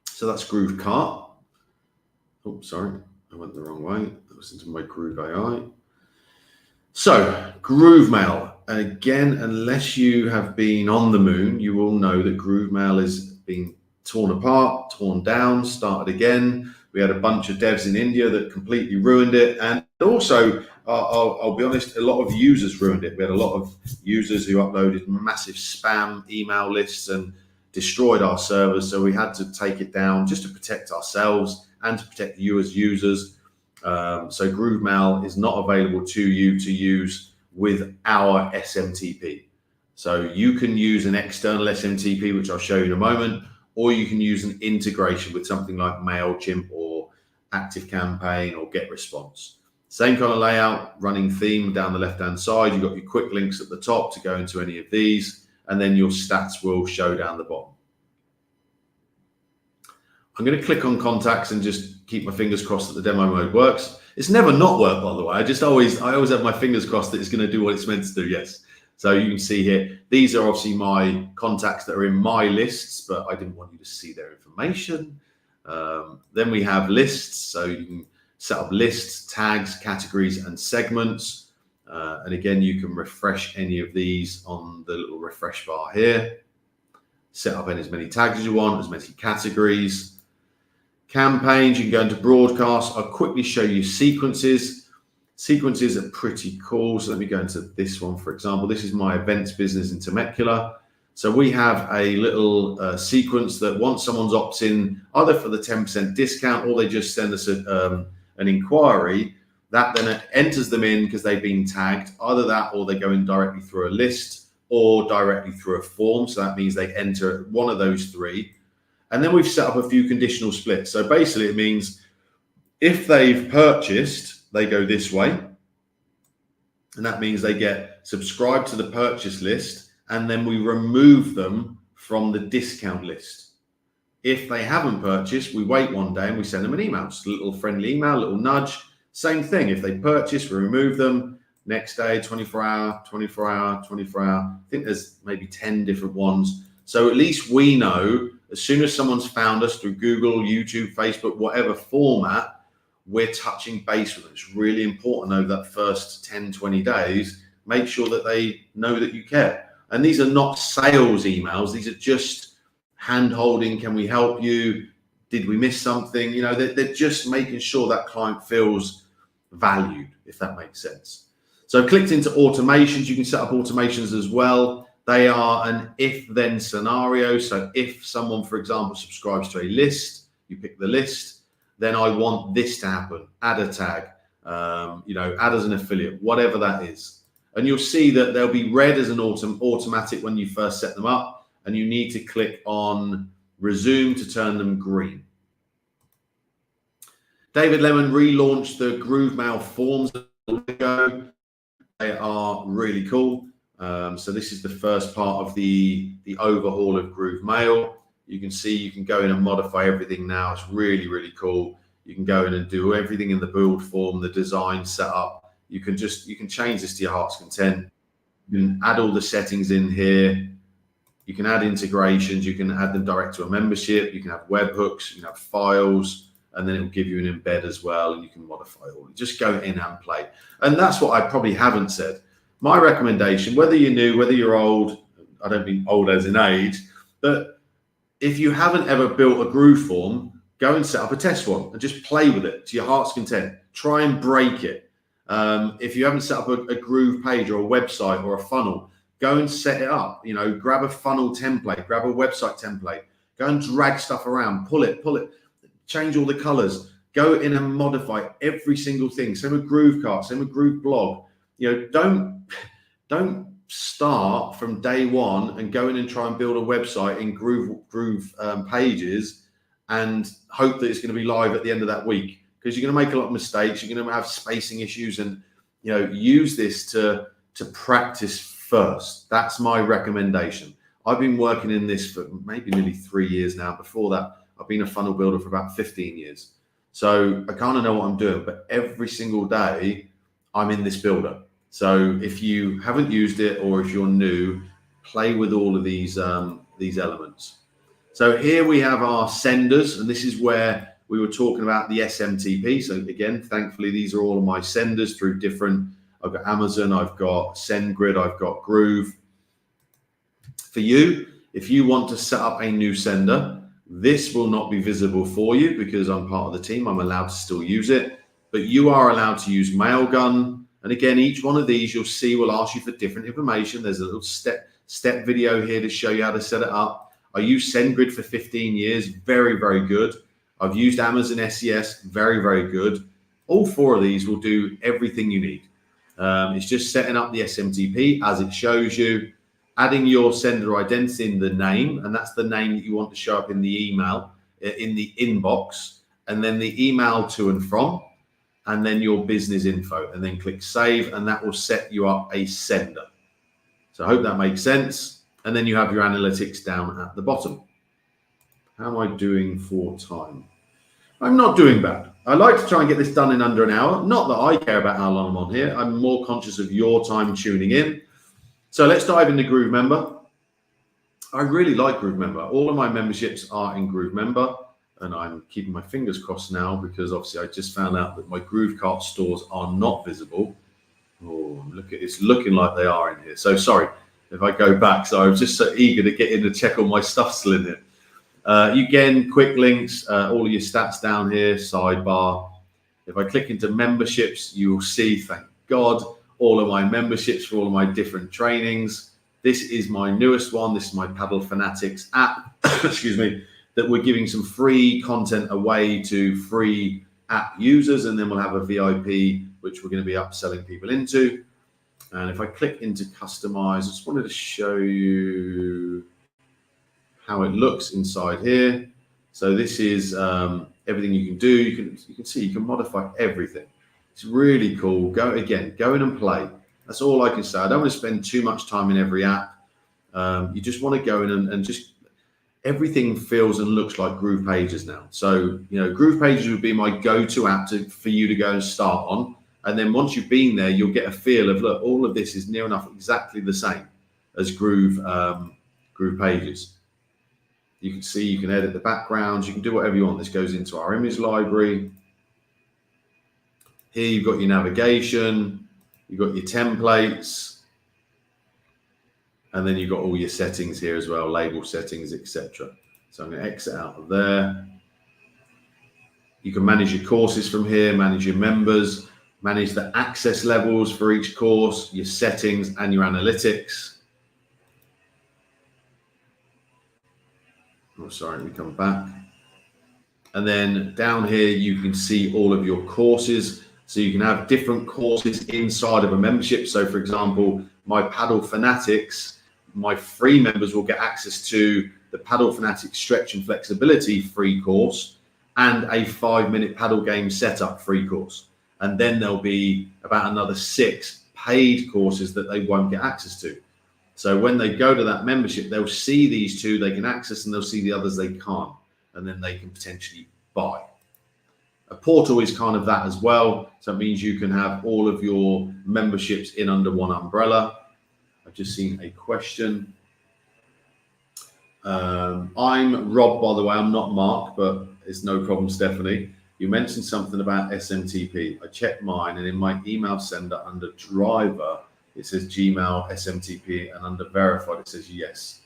S2: So that's Groove Cart. Oh, sorry, I went the wrong way. That was into my Groove AI. So GrooveMail, and again, unless you have been on the moon, you will know that GrooveMail is being torn apart, torn down, started again. We had a bunch of devs in India that completely ruined it. And also, I'll be honest, a lot of users ruined it. We had a lot of users who uploaded massive spam email lists and destroyed our servers. So we had to take it down just to protect ourselves and to protect you as users. So GrooveMail is not available to you to use with our SMTP. So you can use an external SMTP, which I'll show you in a moment, or you can use an integration with something like MailChimp or ActiveCampaign or GetResponse. Same kind of layout, running theme down the left-hand side. You've got your quick links at the top to go into any of these, and then your stats will show down the bottom. I'm going to click on contacts and just keep my fingers crossed that the demo mode works. It's never not worked, by the way. I always have my fingers crossed that it's going to do what it's meant to do. Yes. So you can see here, these are obviously my contacts that are in my lists, but I didn't want you to see their information. Then we have lists. So you can set up lists, tags, categories, and segments. And again, you can refresh any of these on the little refresh bar here. Set up as many tags as you want, as many categories. Campaigns, you can go into broadcast. I'll quickly show you sequences. Sequences are pretty cool. So let me go into this one, for example. This is my events business in Temecula. So we have a little sequence that once someone's opts in, either for the 10% discount or they just send us an inquiry, that then enters them in because they've been tagged. Either that or they go in directly through a list or directly through a form. So that means they enter one of those three. And then we've set up a few conditional splits. So basically it means if they've purchased, they go this way. And that means they get subscribed to the purchase list, and then we remove them from the discount list. If they haven't purchased, we wait one day and we send them an email, just a little friendly email, a little nudge. Same thing. If they purchase, we remove them. Next day, 24 hour, 24 hour, 24 hour. I think there's maybe 10 different ones. So at least we know as soon as someone's found us through Google, YouTube, Facebook, whatever format, we're touching base with them. It's really important over that first 10, 20 days. Make sure that they know that you care. And these are not sales emails. These are just hand-holding. Can we help you? Did we miss something? You know, they're just making sure that client feels valued, if that makes sense. So I've clicked into automations. You can set up automations as well. They are an if-then scenario. So if someone, for example, subscribes to a list, you pick the list, then I want this to happen. Add a tag, add as an affiliate, whatever that is. And you'll see that they'll be read as an automatic when you first set them up, and you need to click on resume to turn them green. David Lemon relaunched the GrooveMail forms a little ago. They are really cool. So this is the first part of the overhaul of GrooveMail. You can see you can go in and modify everything now. It's really, really cool. You can go in and do everything in the build form, the design setup. You can change this to your heart's content. You can add all the settings in here. You can add integrations. You can add them direct to a membership. You can have webhooks. You can have files, and then it will give you an embed as well, and you can modify all. Just go in and play. And that's what I probably haven't said. My recommendation, whether you're new, whether you're old, I don't mean old as in age, but if you haven't ever built a Groove form, go and set up a test one and just play with it to your heart's content. Try and break it. If you haven't set up a Groove page or a website or a funnel, go and set it up. You know, grab a funnel template, grab a website template, go and drag stuff around, pull it, change all the colors, go in and modify every single thing. Same with GrooveCast, same with Groove blog. You know, don't start from day one and go in and try and build a website in Groove pages and hope that it's going to be live at the end of that week, because you're going to make a lot of mistakes. You're going to have spacing issues, and use this to practice first. That's my recommendation. I've been working in this for maybe nearly 3 years now. Before that, I've been a funnel builder for about 15 years. So I kind of know what I'm doing, but every single day I'm in this builder. So if you haven't used it, or if you're new, play with all of these elements. So here we have our senders, and this is where we were talking about the SMTP. So again, thankfully, these are all of my senders through different, I've got Amazon, I've got SendGrid, I've got Groove. For you, if you want to set up a new sender, this will not be visible for you because I'm part of the team. I'm allowed to still use it, but you are allowed to use Mailgun. And again, each one of these you'll see will ask you for different information. There's a little step video here to show you how to set it up. I use SendGrid for 15 years. Very, very good. I've used Amazon SES. Very, very good. All four of these will do everything you need. It's just setting up the SMTP as it shows you, adding your sender identity in the name, and that's the name that you want to show up in the email, in the inbox, and then the email to and from, and then your business info, and then click save, and that will set you up a sender. So I hope that makes sense. And then you have your analytics down at the bottom. How am I doing for time? I'm not doing bad. I like to try and get this done in under an hour. Not that I care about how long I'm on here. I'm more conscious of your time tuning in. So let's dive into Groove Member. I really like Groove Member. All of my memberships are in Groove Member. And I'm keeping my fingers crossed now because obviously I just found out that my Groove Cart stores are not visible. Oh, look at it's looking like they are in here. So sorry if I go back. So I was just so eager to get in to check all my stuff still in here. Again, quick links, all of your stats down here, sidebar. If I click into memberships, you will see, thank God, all of my memberships for all of my different trainings. This is my newest one. This is my Paddle Fanatics app, excuse me, that we're giving some free content away to free app users. And then we'll have a VIP, which we're going to be upselling people into. And if I click into customize, I just wanted to show you how it looks inside here. So this is everything you can do. You can see you can modify everything. It's really cool. Go in and play. That's all I can say. I don't want to spend too much time in every app. You just want to go in and just everything feels and looks like Groove Pages now. So Groove Pages would be my go-to app for you to go and start on. And then once you've been there, you'll get a feel of look, all of this is near enough exactly the same as Groove Pages. You can see you can edit the backgrounds. You can do whatever you want. This goes into our image library. Here you've got your navigation. You've got your templates. And then you've got all your settings here as well, label settings, etc. So I'm going to exit out of there. You can manage your courses from here, manage your members, manage the access levels for each course, your settings and your analytics. Oh, sorry, we come back. And then down here, you can see all of your courses. So you can have different courses inside of a membership. So for example, my Paddle Fanatics, my free members will get access to the Paddle Fanatics Stretch and Flexibility free course and a 5-minute paddle game setup free course. And then there'll be about another 6 paid courses that they won't get access to. So when they go to that membership, they'll see these 2 they can access and they'll see the others they can't. And then they can potentially buy. A portal is kind of that as well. So it means you can have all of your memberships in under one umbrella. I've just seen a question. I'm Rob, by the way. I'm not Mark, but it's no problem, Stephanie. You mentioned something about SMTP. I checked mine, and in my email sender under driver, it says Gmail SMTP, and under verified, it says yes.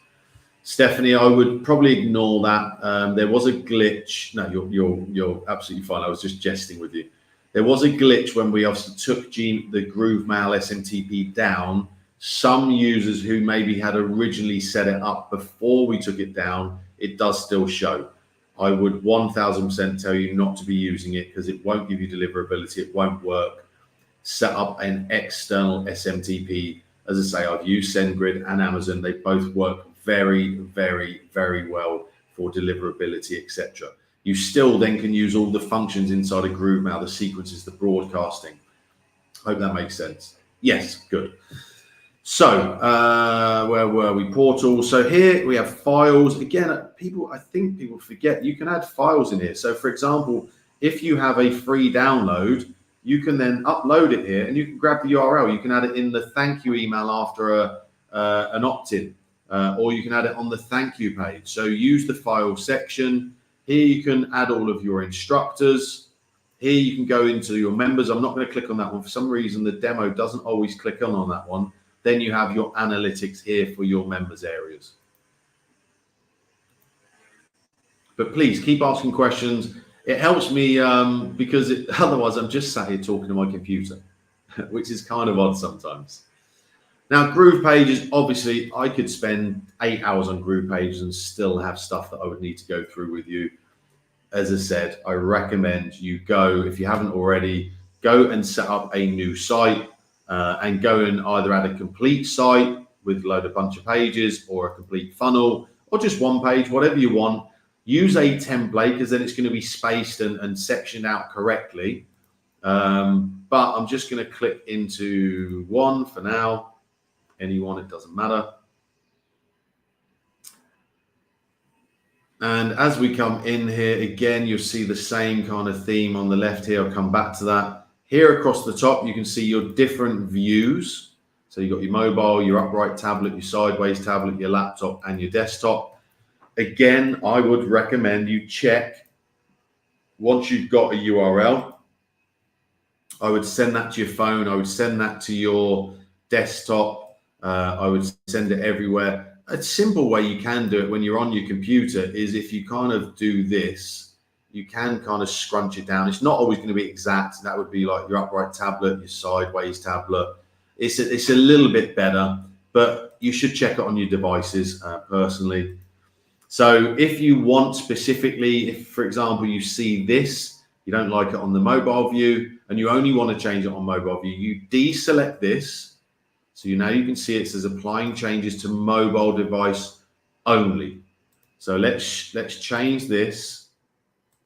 S2: Stephanie, I would probably ignore that. There was a glitch. No, you're absolutely fine. I was just jesting with you. There was a glitch when we obviously took the GrooveMail SMTP down. Some users who maybe had originally set it up before we took it down, it does still show. I would 1000% tell you not to be using it because it won't give you deliverability. It won't work. Set up an external SMTP. As I say, I've used SendGrid and Amazon. They both work very, very, very well for deliverability, etc. You still then can use all the functions inside of GrooveMail, the sequences, the broadcasting. Hope that makes sense. Yes, good. So where were we? Portal. So here we have files. Again, I think people forget you can add files in here. So for example, if you have a free download, you can then upload it here and you can grab the URL. You can add it in the thank you email after an opt-in, or you can add it on the thank you page. So use the file section. Here you can add all of your instructors. Here you can go into your members. I'm not going to click on that one. For some reason, the demo doesn't always click on that one. Then you have your analytics here for your members areas. But please keep asking questions. It helps me because otherwise I'm just sat here talking to my computer, which is kind of odd sometimes. Now, Groove Pages, obviously, I could spend 8 hours on Groove Pages and still have stuff that I would need to go through with you. As I said, I recommend you go, if you haven't already, go and set up a new site. And go and either add a complete site with a bunch of pages or a complete funnel or just one page, whatever you want. Use a template because then it's going to be spaced and sectioned out correctly. But I'm just going to click into one for now. Anyone, it doesn't matter. And as we come in here, again, you'll see the same kind of theme on the left here. I'll come back to that. Here across the top, you can see your different views. So you've got your mobile, your upright tablet, your sideways tablet, your laptop, and your desktop. Again, I would recommend you check once you've got a URL, I would send that to your phone. I would send that to your desktop. I would send it everywhere. A simple way you can do it when you're on your computer is if you kind of do this, you can kind of scrunch it down. It's not always going to be exact. That would be like your upright tablet, your sideways tablet. It's a little bit better, but you should check it on your devices personally. So if you want specifically, if for example you see this, you don't like it on the mobile view and you only want to change it on mobile view, you deselect this. So now you can see it says applying changes to mobile device only. So let's change this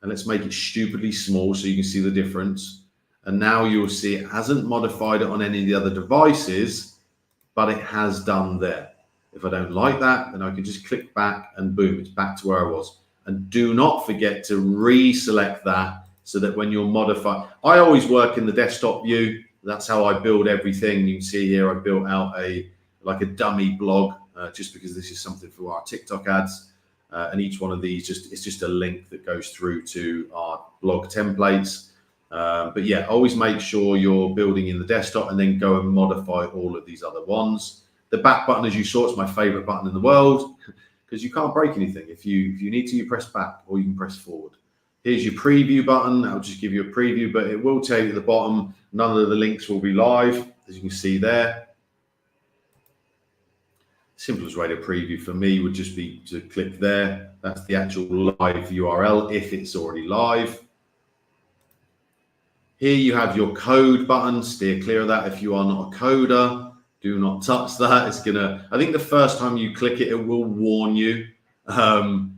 S2: and let's make it stupidly small so you can see the difference. And now you'll see it hasn't modified it on any of the other devices, but it has done there. If I don't like that, then I can just click back and boom, it's back to where I was. And do not forget to reselect that so that when you're modifying, I always work in the desktop view. That's how I build everything. You can see here, I built out a dummy blog just because this is something for our TikTok ads. And each one of these, it's just a link that goes through to our blog templates. But yeah, always make sure you're building in the desktop and then go and modify all of these other ones. The back button, as you saw, it's my favorite button in the world because you can't break anything. If you need to, you press back or you can press forward. Here's your preview button. I'll just give you a preview, but it will tell you at the bottom, none of the links will be live, as you can see there. Simplest way to preview for me would just be to click there. That's the actual live URL if it's already live. Here you have your code button. Steer clear of that if you are not a coder. Do not touch that. It's gonna, I think the first time you click it, it will warn you. Don't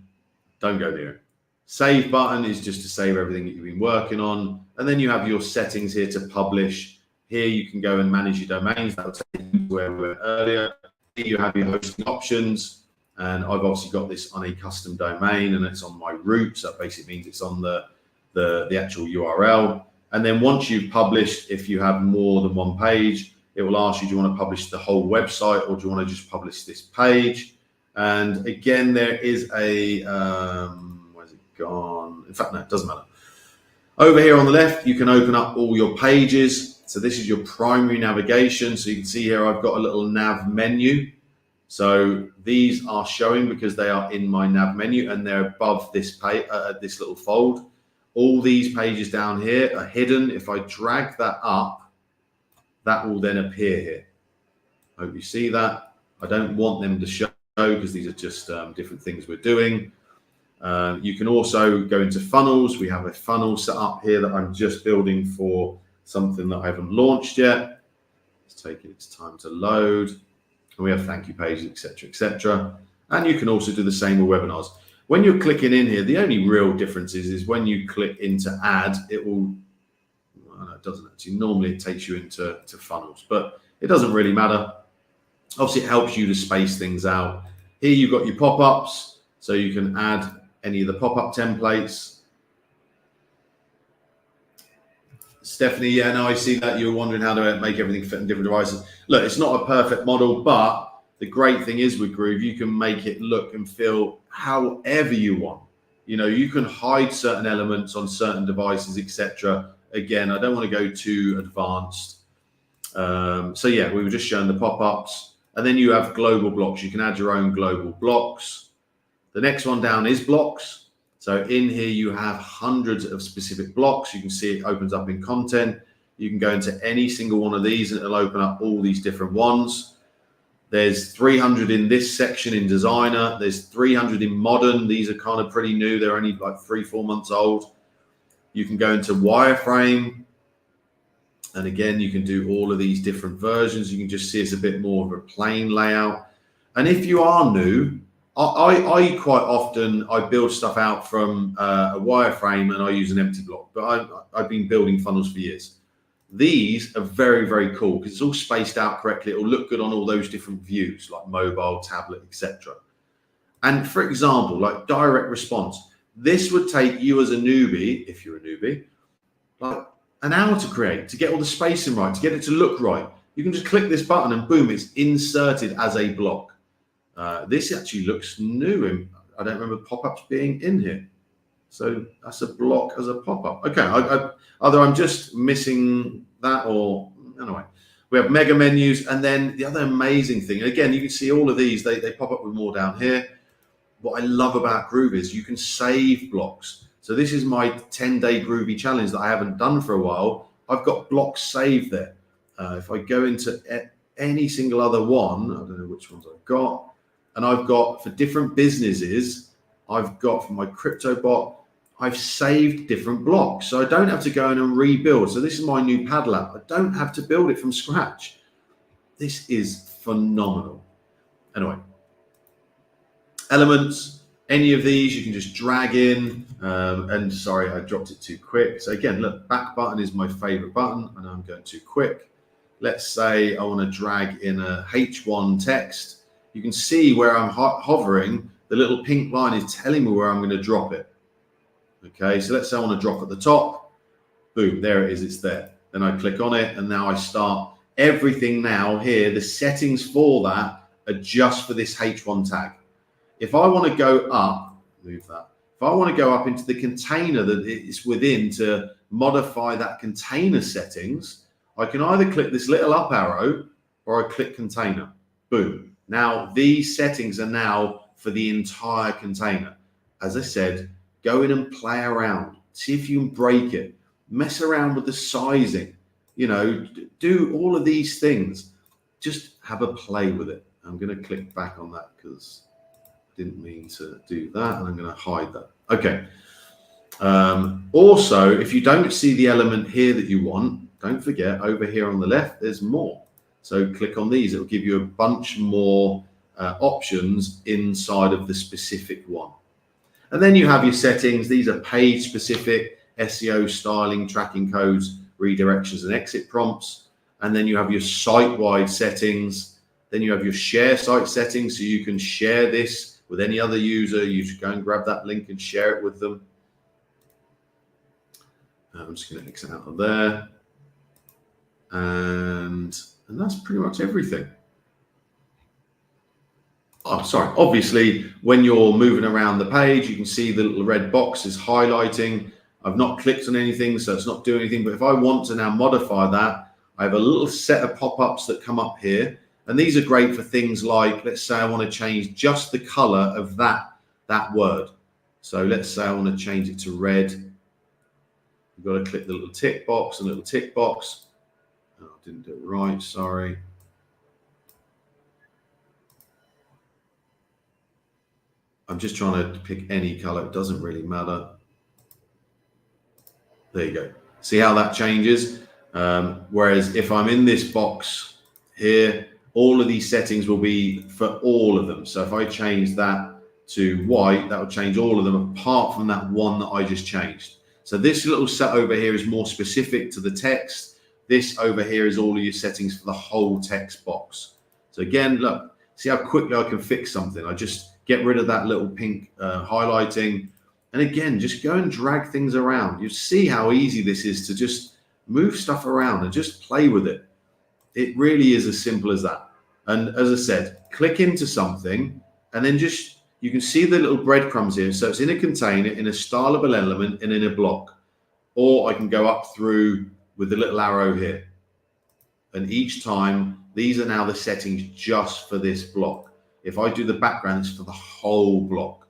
S2: go near it. Save button is just to save everything that you've been working on. And then you have your settings here to publish. Here you can go and manage your domains. That will take you to where we were earlier. Here you have your hosting options. And I've obviously got this on a custom domain and it's on my root. So that basically means it's on the actual URL. And then once you've published, if you have more than one page, it will ask you, do you want to publish the whole website or do you want to just publish this page? And again, there is a, where's it gone? In fact, no, it doesn't matter. Over here on the left, you can open up all your pages. So this is your primary navigation. So you can see here, I've got a little nav menu. So these are showing because they are in my nav menu and they're above this page, this little fold. All these pages down here are hidden. If I drag that up, that will then appear here. Hope you see that. I don't want them to show because these are just different things we're doing. You can also go into funnels. We have a funnel set up here that I'm just building for something that I haven't launched yet. It's taking its time to load. And we have thank you pages, etc., etc. And you can also do the same with webinars. When you're clicking in here, the only real difference is when you click into add, it will, well, no, it doesn't actually. Normally it takes you into funnels, but it doesn't really matter. Obviously, it helps you to space things out. Here you've got your pop-ups, so you can add any of the pop-up templates. Stephanie, yeah, no, I see that. You were wondering how to make everything fit in different devices. Look, it's not a perfect model, but the great thing is with Groove, you can make it look and feel however you want. You know, you can hide certain elements on certain devices, etc. Again, I don't want to go too advanced. So yeah, we were just showing the pop-ups. And then you have global blocks. You can add your own global blocks. The next one down is blocks. So in here you have hundreds of specific blocks. You can see it opens up in content. You can go into any single one of these and it'll open up all these different ones. There's 300 in this section in designer. There's 300 in modern. These are kind of pretty new. They're only like 3-4 months old. You can go into wireframe. And again, you can do all of these different versions. You can just see it's a bit more of a plain layout. And if you are new, I quite often, I build stuff out from a wireframe and I use an empty block, but I've been building funnels for years. These are very, very cool because it's all spaced out correctly. It will look good on all those different views like mobile, tablet, etc. And for example, like direct response, this would take you as a newbie, if you're a newbie, like an hour to create, to get all the spacing right, to get it to look right. You can just click this button and boom, it's inserted as a block. This actually looks new. And I don't remember pop-ups being in here. So that's a block as a pop-up. Okay, either I'm just missing that or anyway. We have mega menus, and then the other amazing thing, again, you can see all of these, they pop up with more down here. What I love about Groove is you can save blocks. So this is my 10-day Groovy challenge that I haven't done for a while. I've got blocks saved there. If I go into any single other one, I don't know which ones I've got, and I've got for different businesses, I've got for my crypto bot, I've saved different blocks. So I don't have to go in and rebuild. So this is my new paddle app. I don't have to build it from scratch. This is phenomenal. Anyway, elements, any of these you can just drag in. And sorry, I dropped it too quick. So again, look, back button is my favorite button. I know I'm going too quick. Let's say I want to drag in a H1 text. You can see where I'm hovering. The little pink line is telling me where I'm going to drop it. Okay, so let's say I want to drop at the top. Boom, there it is, it's there. Then I click on it, and now I start everything now here. The settings for that are just for this H1 tag. If I want to go up, move that. If I want to go up into the container that it's within to modify that container settings, I can either click this little up arrow or I click container. Boom. Now these settings are now for the entire container. As I said, go in and play around. See if you can break it. Mess around with the sizing. You know, do all of these things. Just have a play with it. I'm going to click back on that because I didn't mean to do that, and I'm going to hide that. Okay. Also, if you don't see the element here that you want, don't forget over here on the left, there's more. So click on these. It will give you a bunch more options inside of the specific one. And then you have your settings. These are page specific, SEO, styling, tracking codes, redirections and exit prompts. And then you have your site-wide settings. Then you have your share site settings. So you can share this with any other user. You should go and grab that link and share it with them. I'm just going to exit out of there. And that's pretty much everything. Oh, sorry. Obviously, when you're moving around the page, you can see the little red box is highlighting. I've not clicked on anything, so it's not doing anything. But if I want to now modify that, I have a little set of pop-ups that come up here. And these are great for things like, let's say I want to change just the color of that word. So let's say I want to change it to red. You've got to click the little tick box and little tick box. Oh, I didn't do it right, sorry. I'm just trying to pick any color. It doesn't really matter. There you go. See how that changes? Whereas if I'm in this box here, all of these settings will be for all of them. So if I change that to white, that will change all of them apart from that one that I just changed. So this little set over here is more specific to the text. This over here is all of your settings for the whole text box. So again, look, see how quickly I can fix something. I just get rid of that little pink highlighting. And again, just go and drag things around. You see how easy this is to just move stuff around and just play with it. It really is as simple as that. And as I said, click into something and then just, you can see the little breadcrumbs here. So it's in a container, in a stylable element, and in a block. Or I can go up through with the little arrow here. And each time, these are now the settings just for this block. If I do the background, it's for the whole block.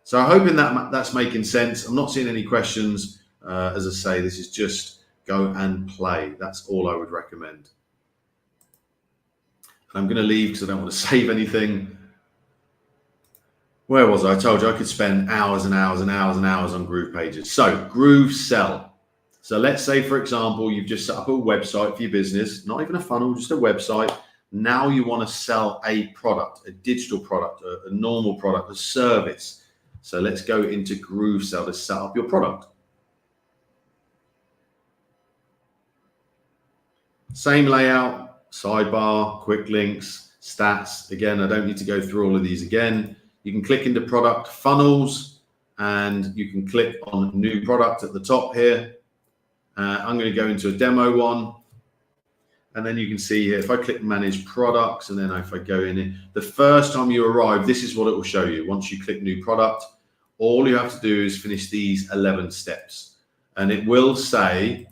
S2: So I'm hoping that's making sense. I'm not seeing any questions. As I say, this is just go and play. That's all I would recommend. And I'm going to leave because I don't want to save anything. Where was I? I told you I could spend hours and hours and hours and hours on Groove pages. So GrooveSell. So let's say, for example, you've just set up a website for your business, not even a funnel, just a website. Now you want to sell a product, a digital product, a normal product, a service. So let's go into GrooveSell to set up your product. Same layout, sidebar, quick links, stats. Again, I don't need to go through all of these again. You can click into product funnels and you can click on new product at the top here. I'm going to go into a demo one. And then you can see here, if I click manage products, and then if I go in, the first time you arrive, this is what it will show you. Once you click new product, All you have to do is finish these 11 steps, and it will say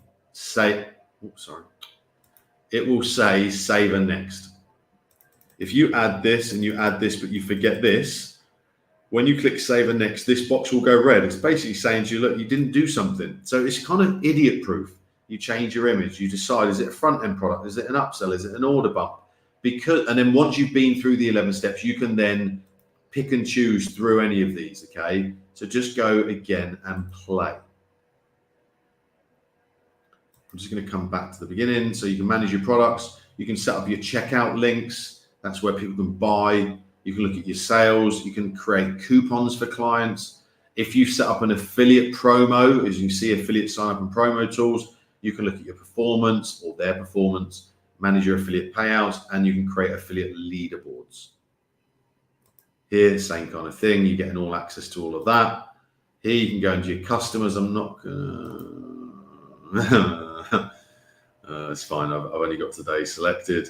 S2: it will say save and next. If you add this and you add this, but you forget this, when you click save and next, this box will go red. It's basically saying to you, look, you didn't do something. So it's kind of idiot proof. You change your image, you decide, is it a front end product? Is it an upsell? Is it an order bump? And then once you've been through the 11 steps, you can then pick and choose through any of these, okay? So just go again and play. I'm just going to come back to the beginning. So you can manage your products. You can set up your checkout links. That's where people can buy. You can look at your sales. You can create coupons for clients. If you set up an affiliate promo, as you see, affiliate sign up and promo tools, you can look at your performance or their performance, manage your affiliate payouts, and you can create affiliate leaderboards. Here, same kind of thing. You're getting all access to all of that. Here, you can go into your customers. I'm not gonna. It's fine. I've only got today selected.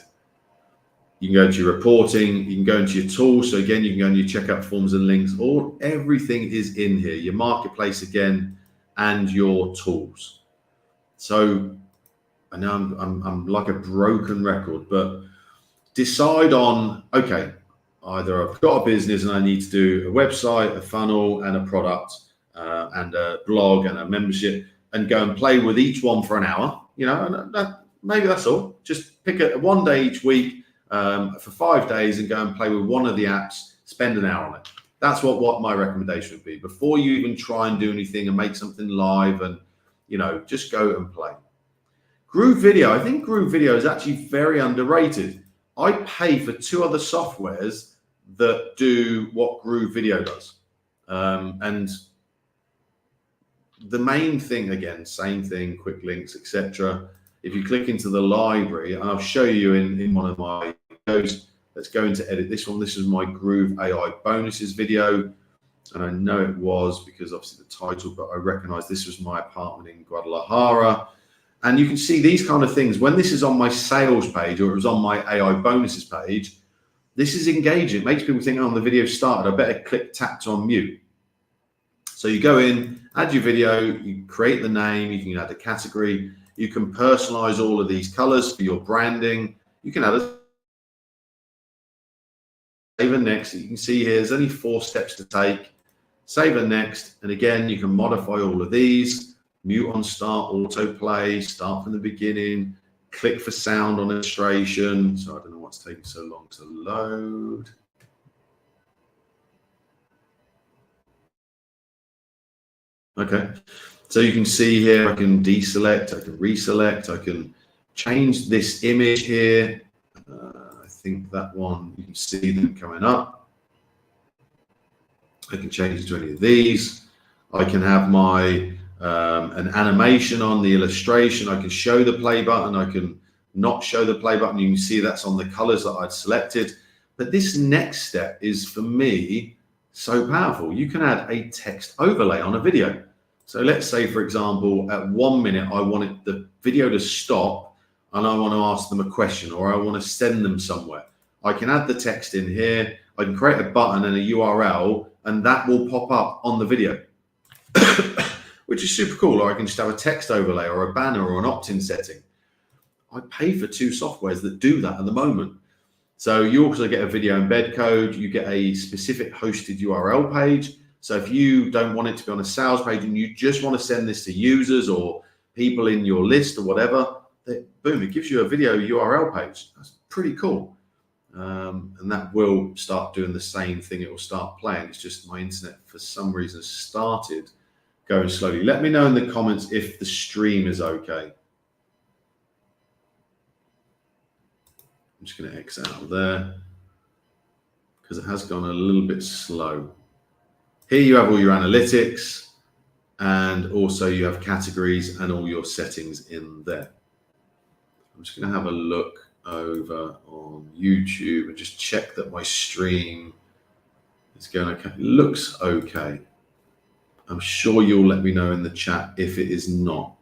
S2: You can go into your reporting. You can go into your tools. So again, you can go into your checkout forms and links. Everything is in here. Your marketplace again, and your tools. So I know I'm like a broken record, but decide on, okay, either I've got a business and I need to do a website, a funnel, and a product, and a blog and a membership, and go and play with each one for an hour. You know, and maybe that's all. Just pick one day each week for 5 days and go and play with one of the apps. Spend an hour on it. That's what my recommendation would be before you even try and do anything and make something live. And just go and play. Groove Video. I think Groove Video is actually very underrated. I pay for 2 other softwares that do what Groove Video does. And the main thing, again, same thing, quick links, etc. If you click into the library, and I'll show you in one of my videos. Let's go into edit this one. This is my Groove AI bonuses video. And I know it was because obviously the title, but I recognize this was my apartment in Guadalajara. And you can see these kind of things. When this is on my sales page or it was on my AI bonuses page, this is engaging. It makes people think, oh, the video started. I better tap to unmute. So you go in, add your video, you create the name, you can add a category, you can personalize all of these colors for your branding. You can add a save and next. You can see here, there's only 4 steps to take. Save and next. And again, you can modify all of these. Mute on start, autoplay, start from the beginning, click for sound on illustration. So I don't know what's taking so long to load. Okay, so you can see here, I can deselect, I can reselect, I can change this image here. I think that one, you can see them coming up. I can change it to any of these. I can have my an animation on the illustration. I can show the play button. I can not show the play button. You can see that's on the colors that I'd selected. But this next step is, for me, so powerful. You can add a text overlay on a video. So let's say, for example, at 1 minute, I wanted the video to stop and I want to ask them a question or I want to send them somewhere. I can add the text in here. I can create a button and a URL and that will pop up on the video, which is super cool. Or I can just have a text overlay or a banner or an opt-in setting. I pay for 2 softwares that do that at the moment. So you also get a video embed code. You get a specific hosted URL page. So if you don't want it to be on a sales page and you just want to send this to users or people in your list or whatever, boom, it gives you a video URL page. That's pretty cool. And that will start doing the same thing. It will start playing. It's just my internet, for some reason, started going slowly. Let me know in the comments if the stream is okay. I'm just going to exit out of there because it has gone a little bit slow. Here you have all your analytics and also you have categories and all your settings in there. I'm just going to have a look over on YouTube and just check that my stream is going okay. It looks okay. I'm sure you'll let me know in the chat if it is not.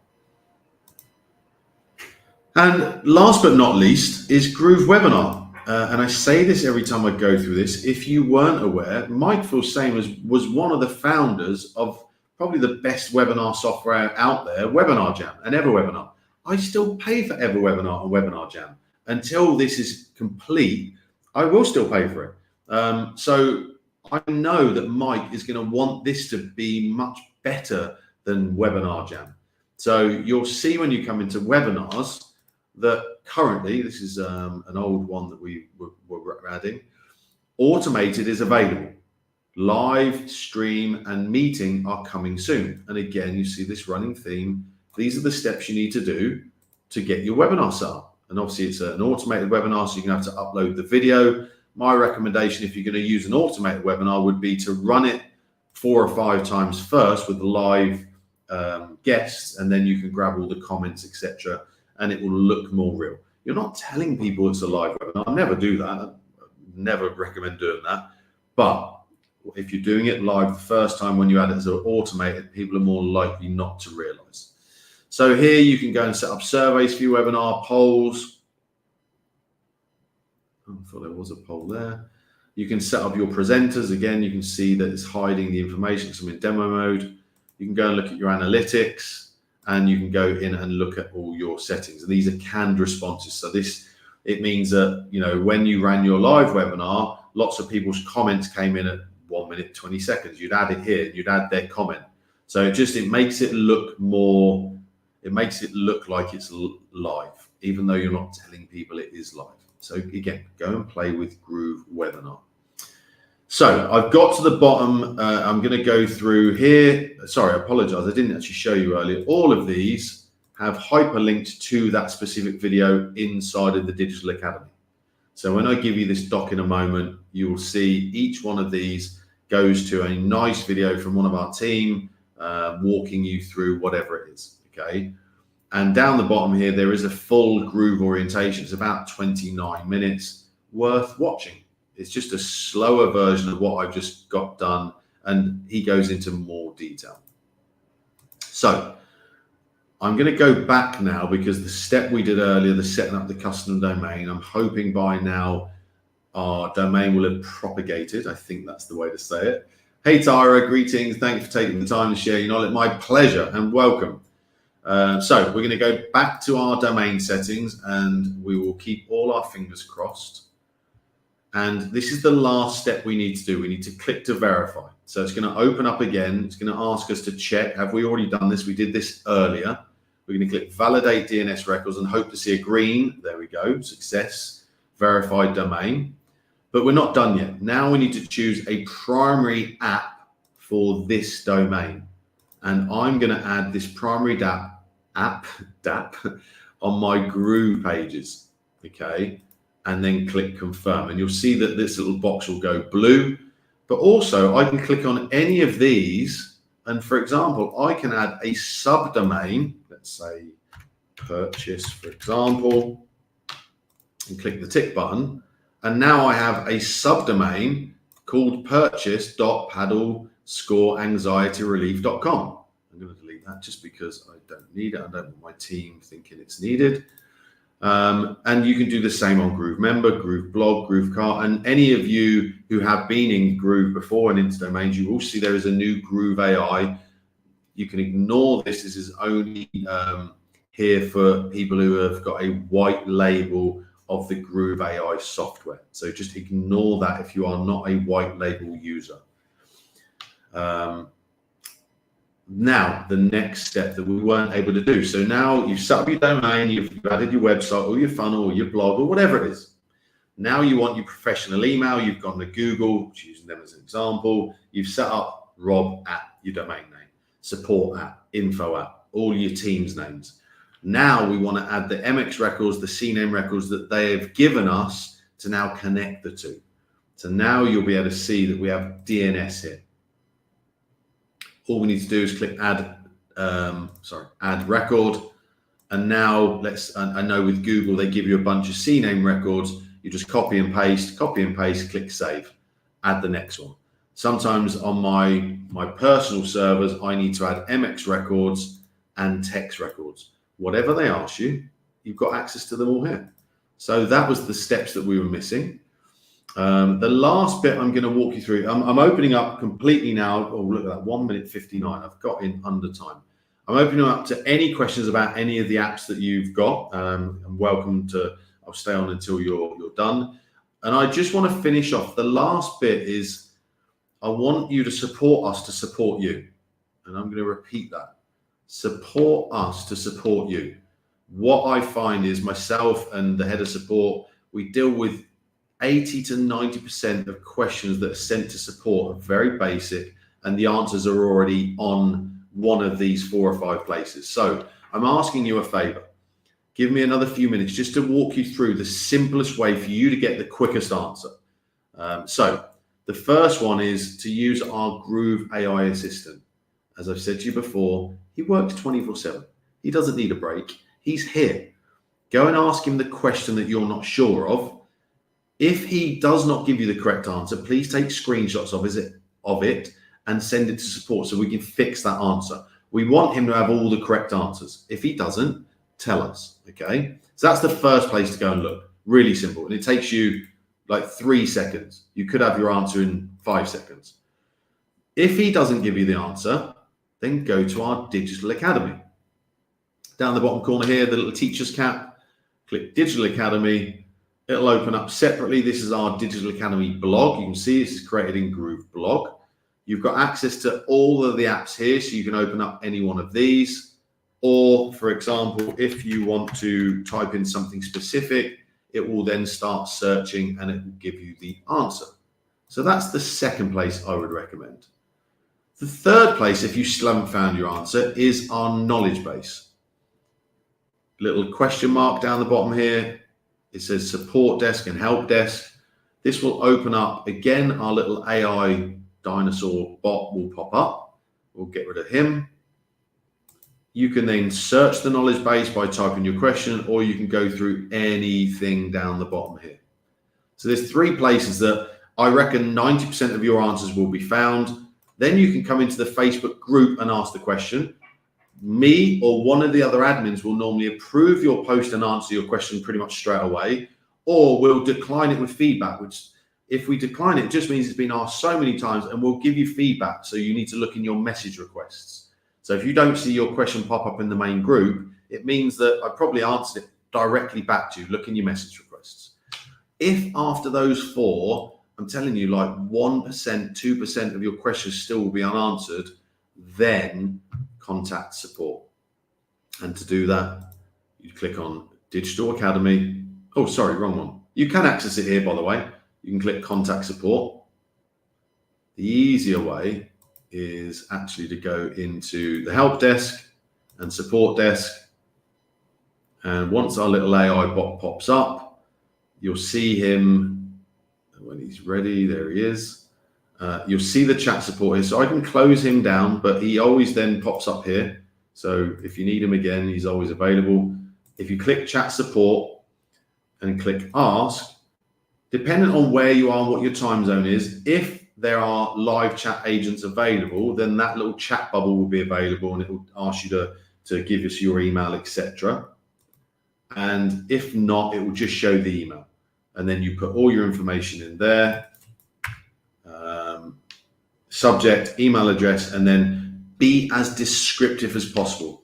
S2: And last but not least is Groove Webinar. and I say this every time I go through this, if you weren't aware, Mike Filsaime was one of the founders of probably the best webinar software out there, Webinar Jam and EverWebinar. I still pay for EverWebinar and Webinar Jam. Until this is complete, I will still pay for it. So I know that Mike is going to want this to be much better than Webinar Jam. So you'll see when you come into webinars that currently, this is an old one that we were adding, automated is available. Live, stream, and meeting are coming soon. And again, you see this running theme. These are the steps you need to do to get your webinar set up. And obviously it's an automated webinar, so you're going to have to upload the video. My recommendation, if you're going to use an automated webinar, would be to run it 4 or 5 times first with live guests, and then you can grab all the comments, etc., and it will look more real. You're not telling people it's a live webinar. I never do that. I never recommend doing that. But if you're doing it live the first time when you add it as an automated, people are more likely not to realize. So here you can go and set up surveys for your webinar, polls. I thought there was a poll there. You can set up your presenters. Again, you can see that it's hiding the information because I'm in demo mode. You can go and look at your analytics, and you can go in and look at all your settings. And these are canned responses. So it means that, you know, when you ran your live webinar, lots of people's comments came in at 1 minute, 20 seconds. You'd add it here, you'd add their comment. So it makes it look more, it makes it look like it's live, even though you're not telling people it is live. So again, go and play with Groove Webinar. So I've got to the bottom. I'm going to go through here. Sorry, I apologize. I didn't actually show you earlier. All of these have hyperlinked to that specific video inside of the Digital Academy. So when I give you this doc in a moment, you will see each one of these goes to a nice video from one of our team walking you through whatever it is, okay? And down the bottom here, there is a full Groove orientation. It's about 29 minutes worth watching. It's just a slower version of what I've just got done, and he goes into more detail. So I'm going to go back now because the step we did earlier, the setting up the custom domain, I'm hoping by now our domain will have propagated. I think that's the way to say it. Hey, Tara, greetings. Thanks for taking the time to share your knowledge. My pleasure and welcome. So we're going to go back to our domain settings, and we will keep all our fingers crossed. And this is the last step we need to do. We need to click to verify. So it's going to open up again. It's going to ask us to check. Have we already done this? We did this earlier. We're going to click validate DNS records and hope to see a green. There we go. Success. Verified domain. But we're not done yet. Now we need to choose a primary app for this domain. And I'm going to add this primary DAP on my Groove pages. Okay. And then click confirm. And you'll see that this little box will go blue. But also I can click on any of these. And for example, I can add a subdomain, let's say purchase, for example, and click the tick button. And now I have a subdomain called purchase.paddlescoreanxietyrelief.com. I'm going to delete that just because I don't need it. I don't want my team thinking it's needed. And you can do the same on Groove Member, Groove Blog, Groove Cart, and any of you who have been in Groove before and into domains, you will see there is a new Groove AI. You can ignore this. This is only here for people who have got a white label of the Groove AI software. So just ignore that if you are not a white label user. Now, the next step that we weren't able to do. So now you've set up your domain, you've added your website or your funnel or your blog or whatever it is. Now you want your professional email. You've gone to Google, using them as an example. You've set up Rob at your domain name, support at, info at, all your team's names. Now we want to add the MX records, the CNAME records that they have given us to now connect the two. So now you'll be able to see that we have DNS here. All we need to do is click add record. And now I know with Google, they give you a bunch of CNAME records. You just copy and paste, click save, add the next one. Sometimes on my personal servers, I need to add MX records and text records. Whatever they ask you, you've got access to them all here. So that was the steps that we were missing. The last bit I'm going to walk you through, I'm opening up completely now. Oh, look at that, 1 minute 59. I've got in under time. I'm opening up to any questions about any of the apps that you've got. And welcome to, I'll stay on until you're done. And I just want to finish off. The last bit is I want you to support us to support you. And I'm going to repeat that. Support us to support you. What I find is myself and the head of support, we deal with 80 to 90% of questions that are sent to support are very basic, and the answers are already on one of these 4 or 5 places. So I'm asking you a favor. Give me another few minutes just to walk you through the simplest way for you to get the quickest answer. So the first one is to use our Groove AI assistant. As I've said to you before, he works 24/7. He doesn't need a break. He's here. Go and ask him the question that you're not sure of. If he does not give you the correct answer, please take screenshots of it and send it to support so we can fix that answer. We want him to have all the correct answers. If he doesn't, tell us, okay? So that's the first place to go and look. Really simple. And it takes you like 3 seconds. You could have your answer in 5 seconds. If he doesn't give you the answer, then go to our Digital Academy. Down the bottom corner here, the little teacher's cap, click Digital Academy. It'll open up separately. This is our Digital Academy blog. You can see this is created in Groove blog. You've got access to all of the apps here, so you can open up any one of these. Or, for example, if you want to type in something specific, it will then start searching and it will give you the answer. So that's the second place I would recommend. The third place, if you still haven't found your answer, is our knowledge base. Little question mark down the bottom here. It says support desk and help desk. This will open up again. Our little AI dinosaur bot will pop up. We'll get rid of him. You can then search the knowledge base by typing your question, or you can go through anything down the bottom here. So there's 3 places that I reckon 90% of your answers will be found. Then you can come into the Facebook group and ask the question. Me or one of the other admins will normally approve your post and answer your question pretty much straight away, or we'll decline it with feedback, which if we decline it, it just means it's been asked so many times, and we'll give you feedback. So you need to look in your message requests. So if you don't see your question pop up in the main group, it means that I probably answered it directly back to you. Look in your message requests. If after those 4, I'm telling you, like 1%, 2% of your questions still will be unanswered, then contact support. And to do that, you click on Digital Academy. Oh, sorry, wrong one. You can access it here, by the way. You can click contact support. The easier way is actually to go into the help desk and support desk. And once our little AI bot pops up, you'll see him when he's ready. There he is. You'll see the chat support here. So I can close him down, but he always then pops up here. So if you need him again, he's always available. If you click chat support and click ask, depending on where you are and what your time zone is, if there are live chat agents available, then that little chat bubble will be available and it will ask you to give us your email, etc. And if not, it will just show the email. And then you put all your information in there, subject, email address, and then be as descriptive as possible.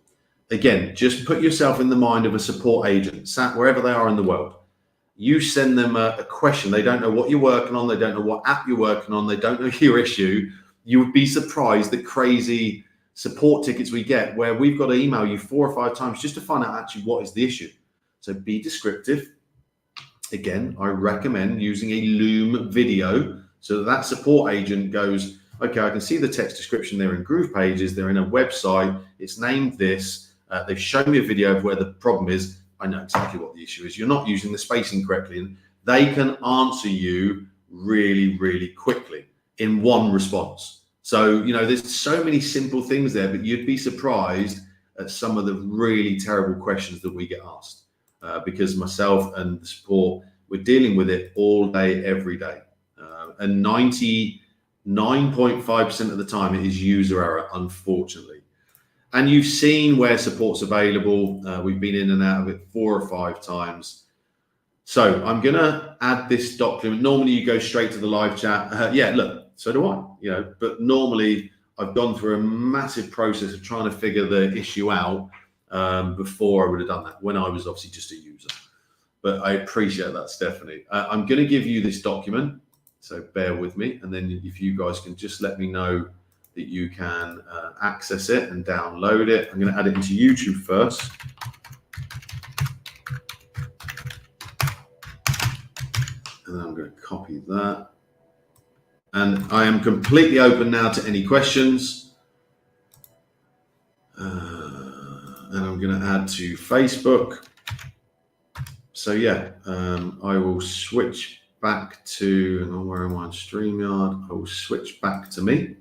S2: Again, just put yourself in the mind of a support agent, sat wherever they are in the world. You send them a question. They don't know what you're working on. They don't know what app you're working on. They don't know your issue. You would be surprised the crazy support tickets we get where we've got to email you 4 or 5 times just to find out actually what is the issue. So be descriptive. Again, I recommend using a Loom video so that support agent goes, okay, I can see the text description. They're in Groove pages. They're in a website. It's named this. They've shown me a video of where the problem is. I know exactly what the issue is. You're not using the spacing correctly. And they can answer you really, really quickly in one response. So, you know, there's so many simple things there, but you'd be surprised at some of the really terrible questions that we get asked because myself and the support, we're dealing with it all day, every day. And 99.5% of the time it is user error, unfortunately. And you've seen where support's available. We've been in and out of it 4 or 5 times. So I'm going to add this document. Normally you go straight to the live chat. Yeah, look, so do I, but normally I've gone through a massive process of trying to figure the issue out before I would have done that, when I was obviously just a user. But I appreciate that, Stephanie. I'm going to give you this document, so bear with me. And then if you guys can just let me know that you can access it and download it. I'm going to add it into YouTube first. And then I'm going to copy that. And I am completely open now to any questions. And I'm going to add to Facebook. So yeah, I will switch back to, where am I on StreamYard? I will switch back to me.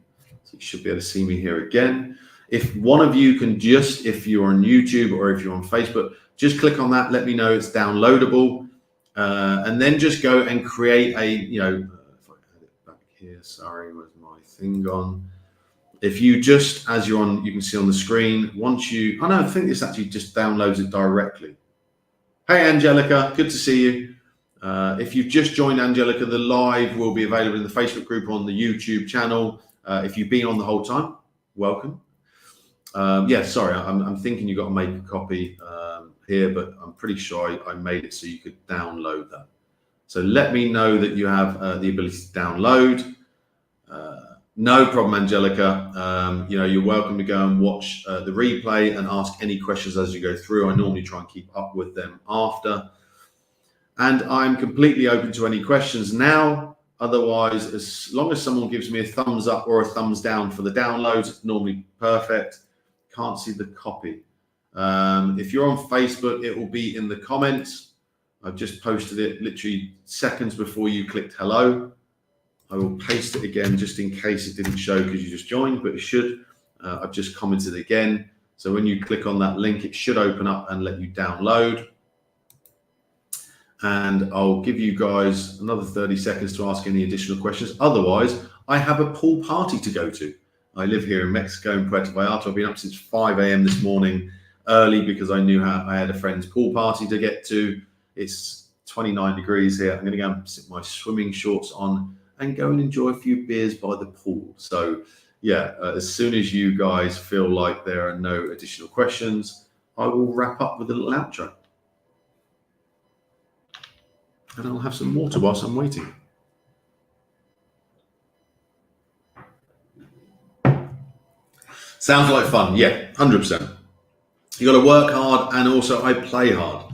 S2: So you should be able to see me here again. If one of you can just, if you're on YouTube or if you're on Facebook, just click on that, let me know it's downloadable. And then just go and create a, if I add it back here, sorry, where's my thing gone? If you just, as you're on, you can see on the screen, once you, no, I think this actually just downloads it directly. Hey, Angelica, good to see you. If you've just joined, Angelica, the live will be available in the Facebook group on the YouTube channel. If you've been on the whole time, welcome. Yeah, sorry, I'm thinking you've got to make a copy here, but I'm pretty sure I made it so you could download that. So let me know that you have the ability to download. No problem, Angelica. You're welcome to go and watch the replay and ask any questions as you go through. I normally try and keep up with them after. And I'm completely open to any questions now. Otherwise, as long as someone gives me a thumbs up or a thumbs down for the downloads, it's normally perfect. Can't see the copy. If you're on Facebook, it will be in the comments. I've just posted it literally seconds before you clicked hello. I will paste it again just in case it didn't show because you just joined, but it should. I've just commented again. So when you click on that link, it should open up and let you download. And I'll give you guys another 30 seconds to ask any additional questions. Otherwise, I have a pool party to go to. I live here in Mexico, in Puerto Vallarta. I've been up since 5 a.m. this morning early because I knew I had a friend's pool party to get to. It's 29 degrees here. I'm going to go and sit my swimming shorts on and go and enjoy a few beers by the pool. So yeah, as soon as you guys feel like there are no additional questions, I will wrap up with a little outro. And I'll have some water whilst I'm waiting. Sounds like fun. Yeah, 100%. You got to work hard and also I play hard.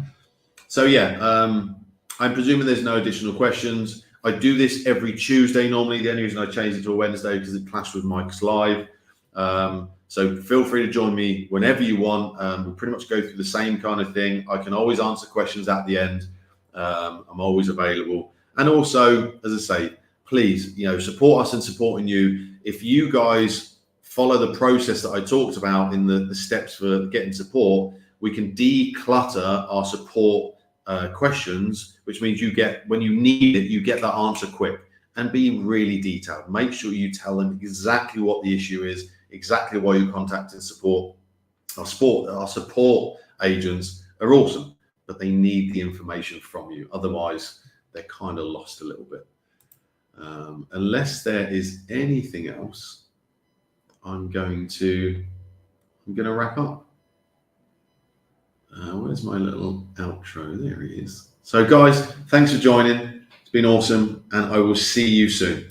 S2: So yeah, I'm presuming there's no additional questions. I do this every Tuesday normally. The only reason I changed it to a Wednesday because it clashed with Mike's Live. So feel free to join me whenever you want. We pretty much go through the same kind of thing. I can always answer questions at the end. I'm always available. And also, as I say, please, support us in supporting you. If you guys follow the process that I talked about in the steps for getting support, we can declutter our support questions, which means you get, when you need it, you get that answer quick, and be really detailed. Make sure you tell them exactly what the issue is, exactly why you're contacting support. Our support agents are awesome, but they need the information from you. Otherwise, they're kind of lost a little bit. Unless there is anything else, I'm going to wrap up. Where's my little outro? There he is. So guys, thanks for joining. It's been awesome, and I will see you soon.